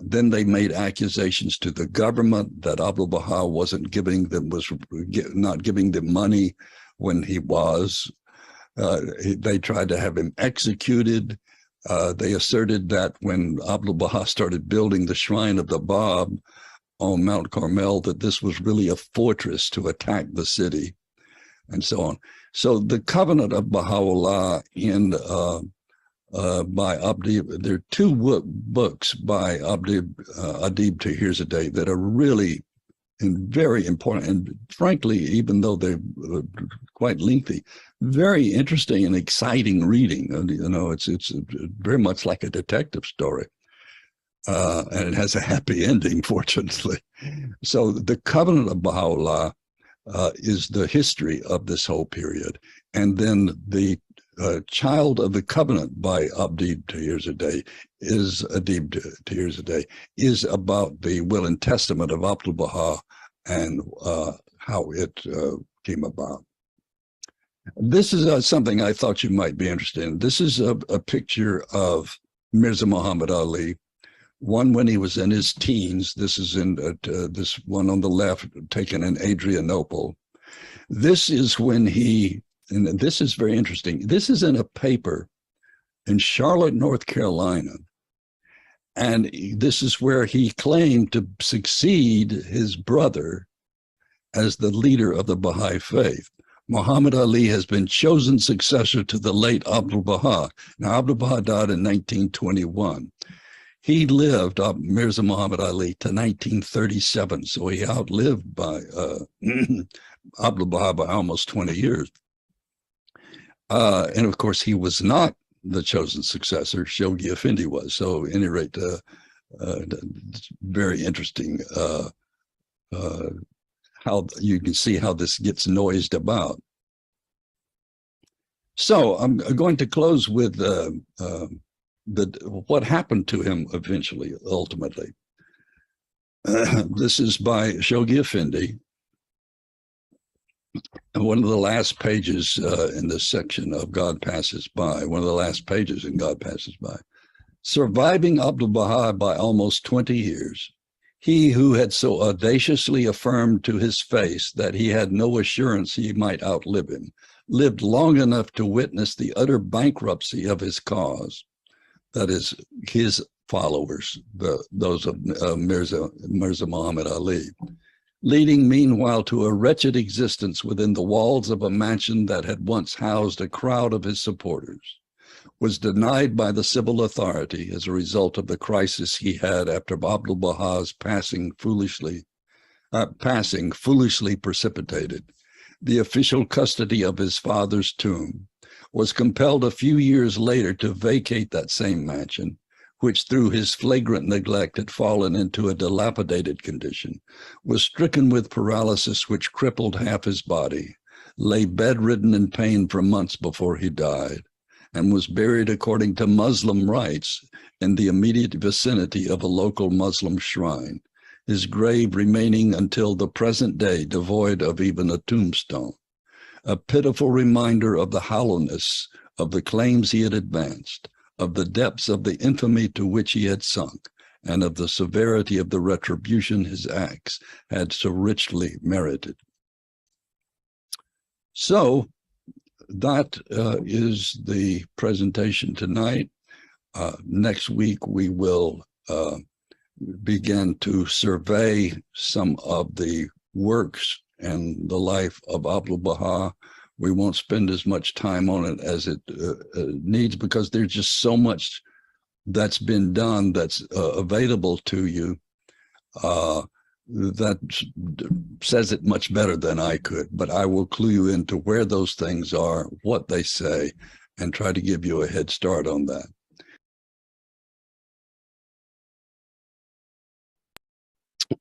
Then they made accusations to the government that Abdu'l-Bahá was not giving them money when he was. They tried to have him executed. They asserted that when Abdu'l-Bahá started building the shrine of the Bab on Mount Carmel, that this was really a fortress to attack the city, and so on. So the covenant of Baha'u'llah by Adib, there are two books by Adib Tahirzadeh that are really very important, and frankly, even though they're quite lengthy, very interesting and exciting reading. You know, it's very much like a detective story, and it has a happy ending, fortunately. So the covenant of Baha'u'llah is the history of this whole period, and then the Child of the Covenant by Adib Tahirzadeh is about the will and testament of Abdu'l-Bahá and how it came about. This is something I thought you might be interested in. This is a picture of Mirza Muhammad Ali, one when he was in his teens. This is in this one on the left, taken in Adrianople. This is when he, and this is very interesting. This is in a paper in Charlotte, North Carolina. And this is where he claimed to succeed his brother as the leader of the Baha'i faith. Muhammad Ali has been chosen successor to the late Abdu'l-Bahá. Now, Abdu'l-Bahá died in 1921. He lived, Mirza Muhammad Ali, to 1937, so he outlived by Abdu'l-Bahá by almost 20 years. And of course, he was not the chosen successor. Shoghi Effendi was. So, at any rate, very interesting how you can see how this gets noised about. So I'm going to close with what happened to him eventually, ultimately. This is by Shoghi Effendi. And one of the last pages in this section of God Passes By, one of the last pages in God Passes By. Surviving Abdu'l-Bahá by almost 20 years, he who had so audaciously affirmed to his face that he had no assurance he might outlive him, lived long enough to witness the utter bankruptcy of his cause, that is, his followers, those of Mirza Muhammad Ali, leading meanwhile to a wretched existence within the walls of a mansion that had once housed a crowd of his supporters, was denied by the civil authority as a result of the crisis he had after Abdu'l-Bahā's passing foolishly precipitated the official custody of his father's tomb, was compelled a few years later to vacate that same mansion, which through his flagrant neglect had fallen into a dilapidated condition, was stricken with paralysis which crippled half his body, lay bedridden in pain for months before he died, and was buried according to Muslim rites in the immediate vicinity of a local Muslim shrine, his grave remaining until the present day devoid of even a tombstone, a pitiful reminder of the hollowness of the claims he had advanced, of the depths of the infamy to which he had sunk, and of the severity of the retribution his acts had so richly merited. So that is the presentation tonight. Next week, we will begin to survey some of the works and the life of Abdu'l-Bahá. We won't spend as much time on it as it needs, because there's just so much that's been done that's available to you that says it much better than I could. But I will clue you into where those things are, what they say, and try to give you a head start on that.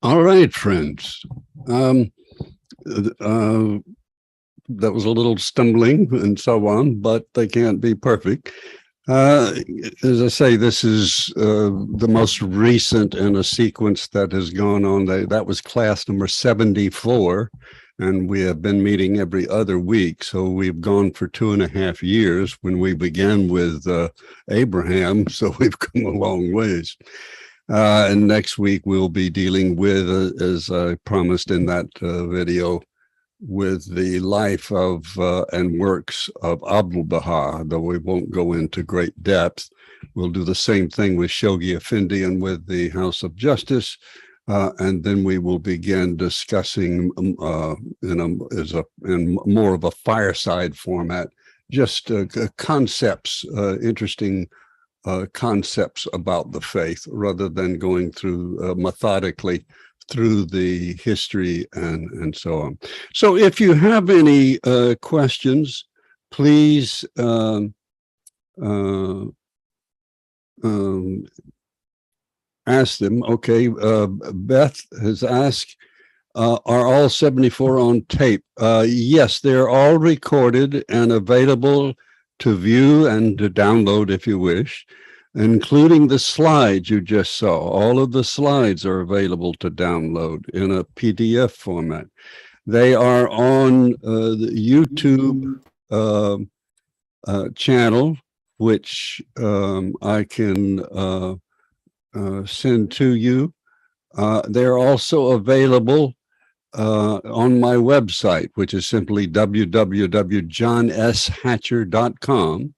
All right, friends. That was a little stumbling and so on, but they can't be perfect. As I say, this is the most recent in a sequence that has gone on. That was class number 74, and we have been meeting every other week. So we've gone for 2.5 years when we began with Abraham. So we've come a long ways. And next week we'll be dealing with, as I promised in that video, with the life of and works of Abdu'l-Bahá, though we won't go into great depth. We'll do the same thing with Shoghi Effendi and with the House of Justice, and then we will begin discussing in more of a fireside format, just concepts, interesting concepts about the faith, rather than going through methodically through the history and so on. So if you have any questions, please ask them. Okay, Beth has asked, are all 74 on tape? Yes, they're all recorded and available to view and to download if you wish, including the slides you just saw. All of the slides are available to download in a PDF format. They are on the YouTube channel, which I can send to you. They're also available on my website, which is simply www.johnshatcher.com.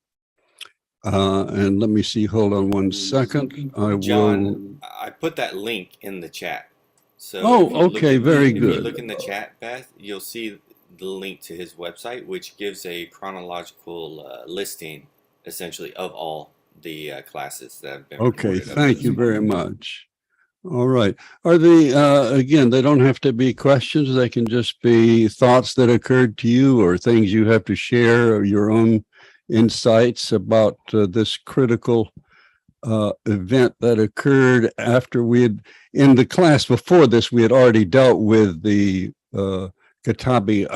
And let me see, hold on one second. John, I put that link in the chat. So Oh, okay, very if you look good. in the chat, Beth, you'll see the link to his website, which gives a chronological listing, essentially, of all the classes that have been Okay, recorded up to thank this you point. very much. All right. Are the again, they don't have to be questions. They can just be thoughts that occurred to you or things you have to share or your own insights about this critical event that occurred after we had, in the class before this, we had already dealt with the Kitabi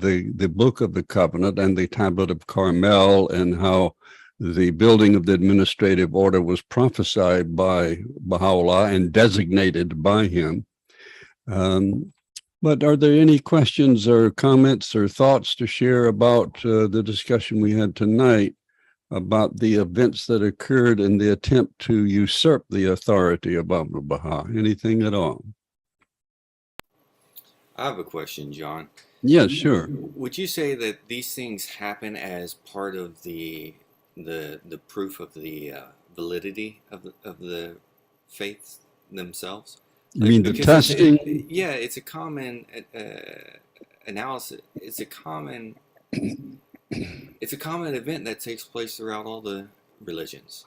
the Book of the Covenant and the Tablet of Carmel, and how the building of the administrative order was prophesied by Baha'u'llah and designated by him. But are there any questions or comments or thoughts to share about the discussion we had tonight about the events that occurred in the attempt to usurp the authority of Abdu'l-Bahá? Anything at all? I have a question, John. Yes, sure. Would you say that these things happen as part of the proof of the validity of the faiths themselves? You Like mean the because testing? yeah, it's a common analysis. It's a common event that takes place throughout all the religions.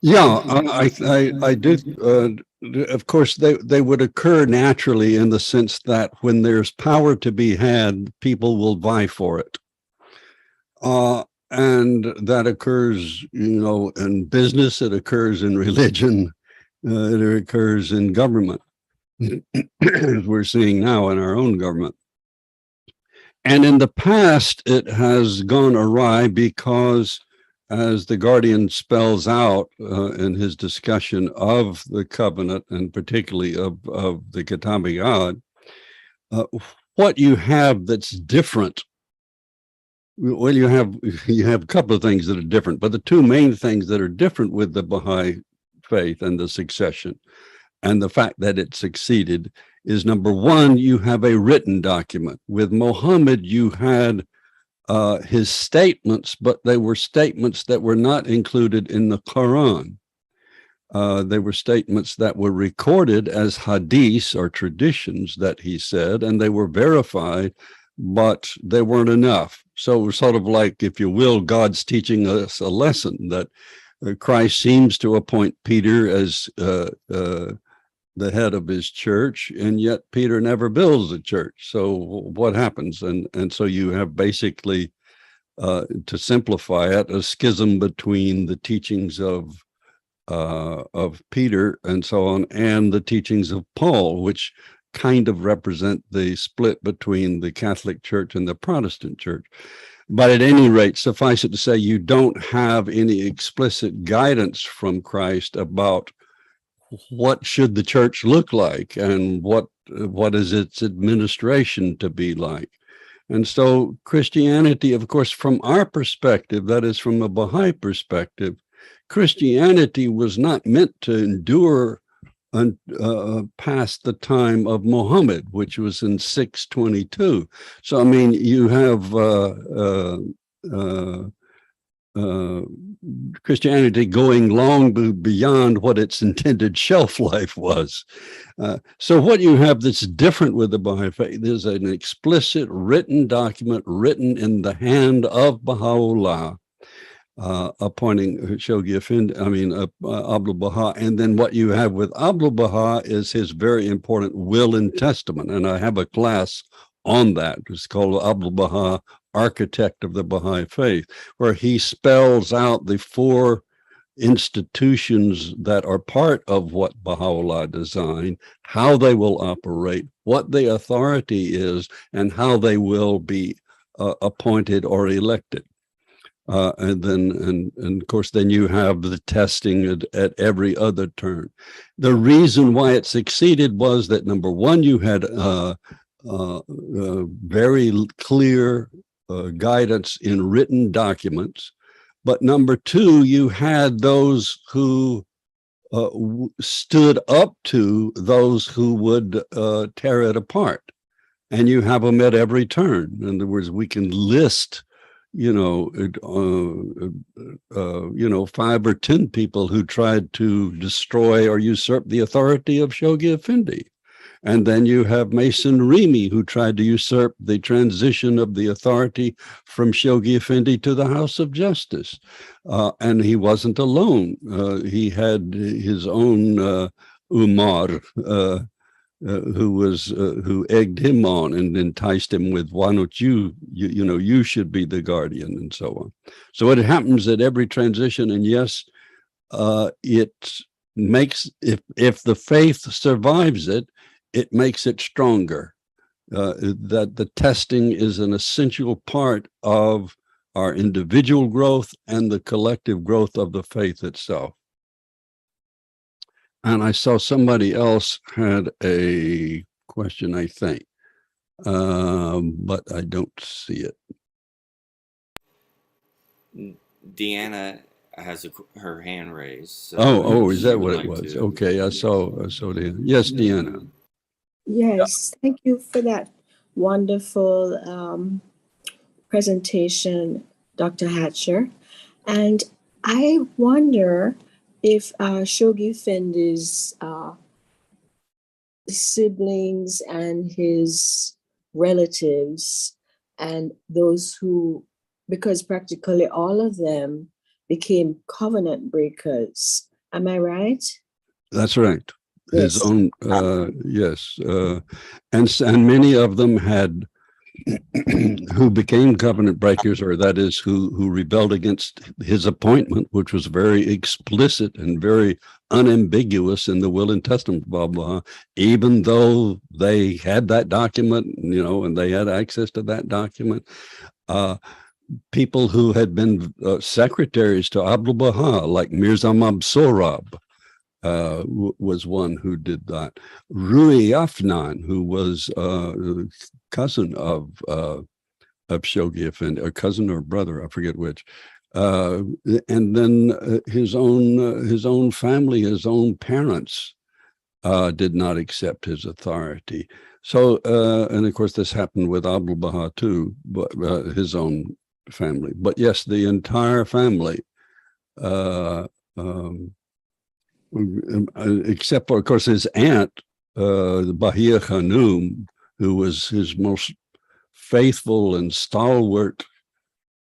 Yeah, I do. Of course, they would occur naturally in the sense that when there's power to be had, people will vie for it. And that occurs, in business, it occurs in religion, it occurs in government, as we're seeing now in our own government. And in the past, it has gone awry because, as the Guardian spells out in his discussion of the covenant and particularly of the Kitab-i-God, what you have that's different. Well, you have a couple of things that are different, but the two main things that are different with the Baha'i faith and the succession and the fact that it succeeded is, number one, you have a written document. With Muhammad, you had his statements, but they were statements that were not included in the Quran. They were statements that were recorded as hadiths or traditions that he said, and they were verified, but they weren't enough. So it was sort of like, if you will, God's teaching us a lesson that Christ seems to appoint Peter as the head of his church, and yet Peter never builds a church. So what happens? And so you have basically, to simplify it, a schism between the teachings of Peter and so on, and the teachings of Paul, which kind of represent the split between the Catholic Church and the Protestant Church. But at any rate, suffice it to say, you don't have any explicit guidance from Christ about what should the church look like and what is its administration to be like. And so Christianity, of course, from our perspective, that is from a Baha'i perspective, Christianity was not meant to endure past the time of Muhammad, which was in 622. So, I mean, you have Christianity going long beyond what its intended shelf life was. So what you have that's different with the Baha'i faith is an explicit written document written in the hand of Baha'u'llah, appointing Shoghi Effendi, Abdu'l-Bahá. And then what you have with Abdu'l-Bahá is his very important will and testament. And I have a class on that. It's called Abdu'l-Bahá, Architect of the Baha'i Faith, where he spells out the four institutions that are part of what Baha'u'llah designed, how they will operate, what the authority is, and how they will be appointed or elected. And of course, then you have the testing at every other turn. The reason why it succeeded was that, number one, you had very clear guidance in written documents. But number two, you had those who stood up to those who would tear it apart. And you have them at every turn. In other words, we can list, 5 or 10 people who tried to destroy or usurp the authority of Shoghi Effendi. And then you have Mason Remy, who tried to usurp the transition of the authority from Shoghi Effendi to the House of Justice. And he wasn't alone. He had his own Umar, who egged him on and enticed him with, why don't you should be the guardian, and so on. So it happens at every transition. And yes, it makes, if the faith survives it, it makes it stronger. That the testing is an essential part of our individual growth and the collective growth of the faith itself. And I saw somebody else had a question, I think, but I don't see it. Deanna has her hand raised. So oh, is she that would what it like was? to- Okay, I saw Deanna. Yes, Deanna. Yes, thank you for that wonderful presentation, Dr. Hatcher. And I wonder if Shoghi Effendi's siblings and his relatives and those who, because practically all of them became covenant breakers. Am I right? That's right. His Yes. own, yes. And many of them had who became covenant breakers, or that is, who rebelled against his appointment, which was very explicit and very unambiguous in the will and testament of Abdu'l-Bahá, even though they had that document, and they had access to that document. People who had been secretaries to Abdu'l-Bahá, like Mirza Mabsorab, was one who did that. Rui Afnan, who was cousin of Shoghi Effendi, or cousin or brother, I forget which. And then his own family, his own parents did not accept his authority. So, and of course, this happened with Abdu'l-Bahá too, but his own family. But yes, the entire family, except for, of course, his aunt, the Bahia Khanum, who was his most faithful and stalwart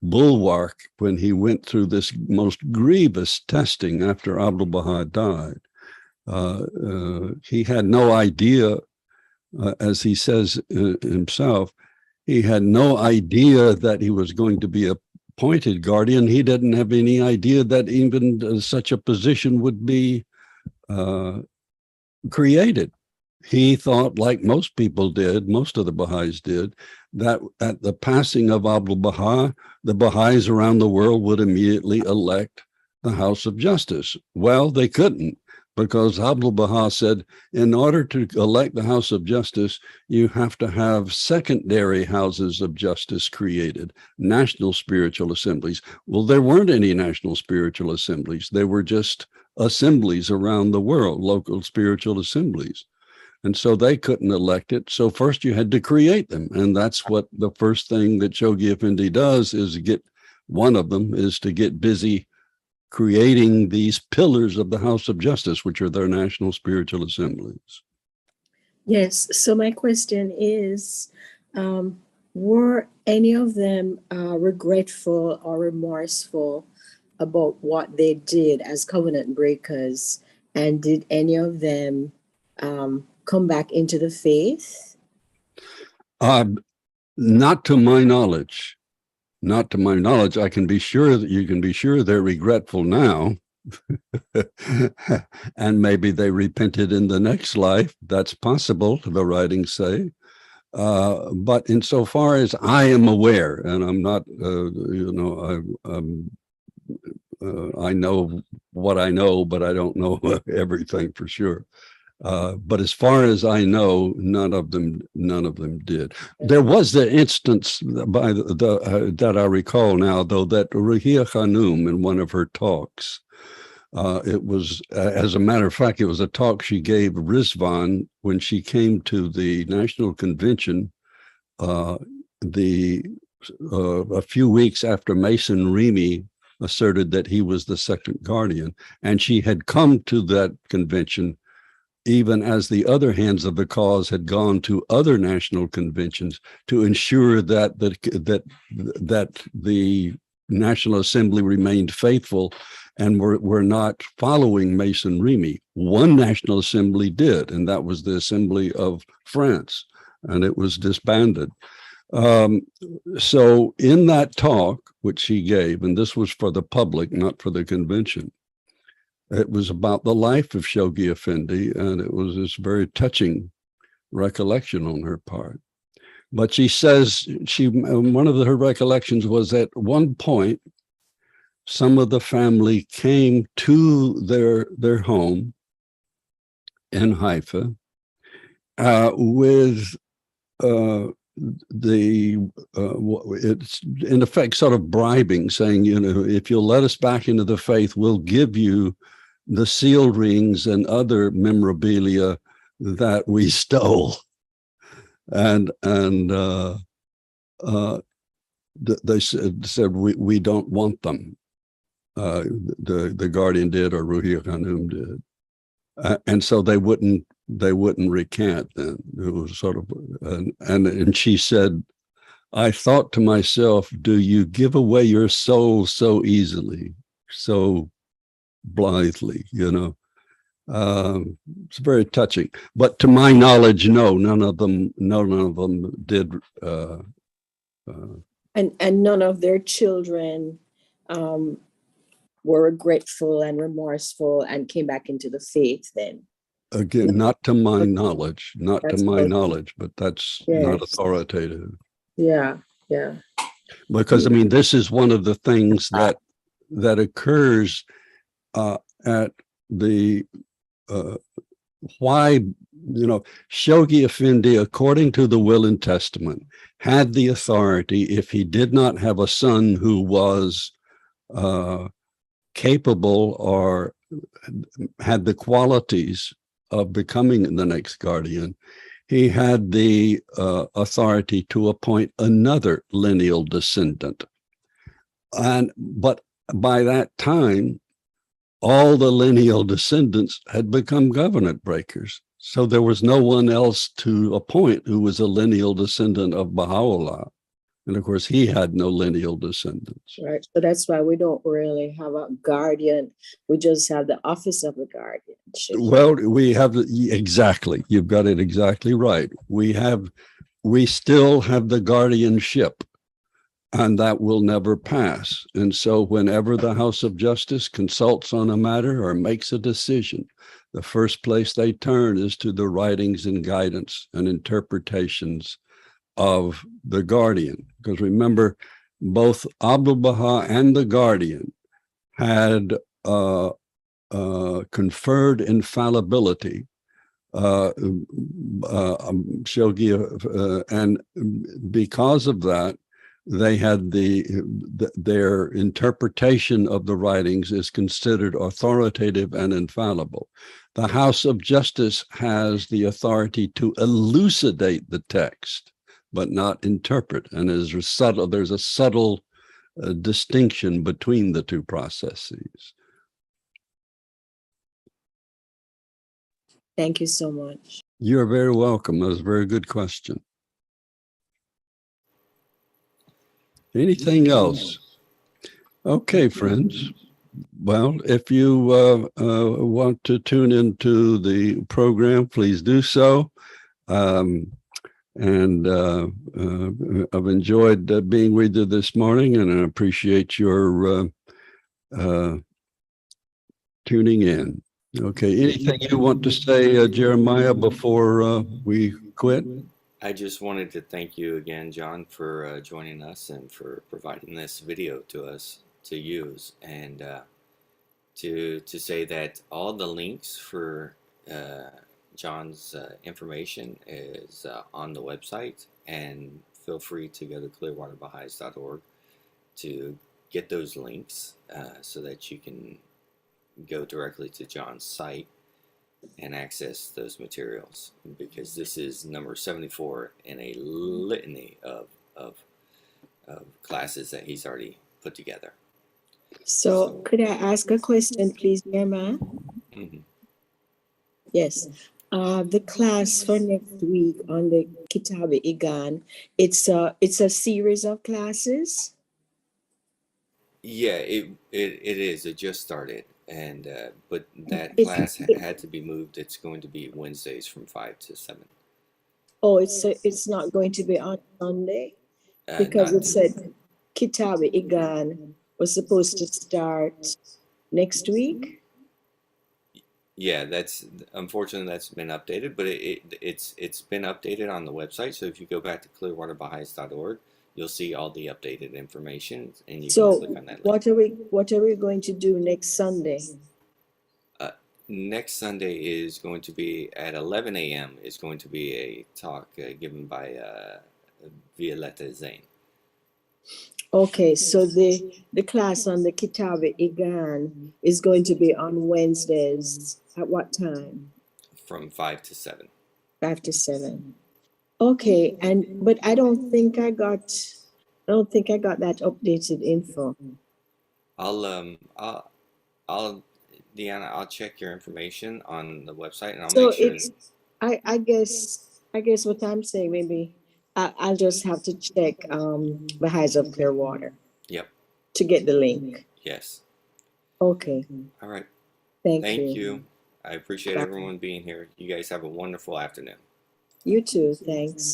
bulwark when he went through this most grievous testing after Abdu'l-Bahá died. He had no idea, as he says himself, he had no idea that he was going to be appointed guardian. He didn't have any idea that even such a position would be created. He thought, like most people did, most of the Baha'is did, that at the passing of Abdu'l-Bahá, the Baha'is around the world would immediately elect the House of Justice. Well, they couldn't, because Abdu'l-Bahá said, in order to elect the House of Justice, you have to have secondary houses of justice created, national spiritual assemblies. Well, there weren't any national spiritual assemblies. They were just assemblies around the world, local spiritual assemblies. And so they couldn't elect it. So first you had to create them. And that's what the first thing that Shoghi Effendi does is one of them is to get busy creating these pillars of the House of Justice, which are their national spiritual assemblies. Yes. So my question is, were any of them regretful or remorseful about what they did as covenant breakers? And did any of them come back into the faith? Not to my knowledge. Not to my knowledge. I can be sure that you can be sure they're regretful now. And maybe they repented in the next life. That's possible, the writings say. But insofar as I am aware, and I'm not, I know what I know, but I don't know everything for sure. But as far as I know, none of them did. There was the instance by that I recall now, though, that Ruhia Khanum in one of her talks, it was, as a matter of fact, it was a talk she gave Rizvan when she came to the National Convention a few weeks after Mason Remy asserted that he was the second guardian. And she had come to that convention even as the other hands of the cause had gone to other national conventions to ensure that the National Assembly remained faithful and were not following Mason Remy. One National Assembly did, and that was the Assembly of France, and it was disbanded. So in that talk, which she gave, and this was for the public, not for the convention, it was about the life of Shoghi Effendi, and it was this very touching recollection on her part. But she says one of her recollections was at one point, some of the family came to their home in Haifa with it's in effect sort of bribing, saying, if you'll let us back into the faith, we'll give you the seal rings and other memorabilia that we stole. And they said we don't want them. The Guardian did, or Ruhi Khanum did, and so they wouldn't recant. Then it was sort of, and she said, I thought to myself, do you give away your soul so easily, so blithely? It's very touching. But to my knowledge, no, none of them did. And none of their children were regretful and remorseful and came back into the faith then. Again, not to my knowledge, but that's not Yes. authoritative. Yeah. Because I mean, this is one of the things that occurs at the why, Shoghi Effendi, according to the will and testament, had the authority, if he did not have a son who was capable or had the qualities of becoming the next guardian, he had the authority to appoint another lineal descendant. But by that time, all the lineal descendants had become covenant breakers. So there was no one else to appoint who was a lineal descendant of Baha'u'llah. And of course, he had no lineal descendants. Right. So that's why we don't really have a guardian. We just have the office of the guardian. Well, we have exactly. You've got it exactly right. We still have the guardianship, and that will never pass. And so whenever the House of Justice consults on a matter or makes a decision, the first place they turn is to the writings and guidance and interpretations of the guardian. Because remember, both Abdu'l-Bahá and the guardian had conferred infallibility, Shoghi, and because of that, they had their interpretation of the writings is considered authoritative and infallible. The House of Justice has the authority to elucidate the text, but not interpret. And there's a subtle distinction between the two processes. Thank you so much. You're very welcome. That was a very good question. Anything else? Okay, friends. Well, if you want to tune into the program, please do so. And I've enjoyed being with you this morning, and I appreciate your tuning in. Okay, anything you want to say, Jeremiah, before we quit? I just wanted to thank you again, John, for joining us and for providing this video to us to use, and to say that all the links for John's information is on the website, and feel free to go to clearwaterbahais.org to get those links so that you can go directly to John's site and access those materials, because this is number 74 in a litany of classes that he's already put together. So could I ask a question, please, Jeremiah? Mm-hmm. Yes. The class for next week on the Kitabi Igan, it's a series of classes. Yeah, it is. It just started, and but that It's class it, had to be moved. It's going to be Wednesdays from 5 to 7. oh, it's not going to be on Sunday because Not it said Kitabi Igan was supposed to start next week. Yeah, that's unfortunately that's been updated, but it's been updated on the website. So if you go back to clearwaterbahais.org, you'll see all the updated information, and you can click So on that link. what are we going to do next Sunday? Uh, Next Sunday is going to be at 11 a.m. is going to be a talk given by Violetta Zane Okay, so the class on the Kitabi Igan is going to be on Wednesdays at what time? from 5 to 7. 5 to 7. Okay, and but I don't think I got that updated info. I'll um I'll I'll Deanna, I'll check your information on the website, and I'll So make sure. it's I guess what I'm saying, maybe I'll just have to check the Highs of Clearwater Yep. to get the link. Yes. Okay, All right. thank Thank you. you. I appreciate Bye. everyone being here. You guys have a wonderful afternoon. You too, thanks.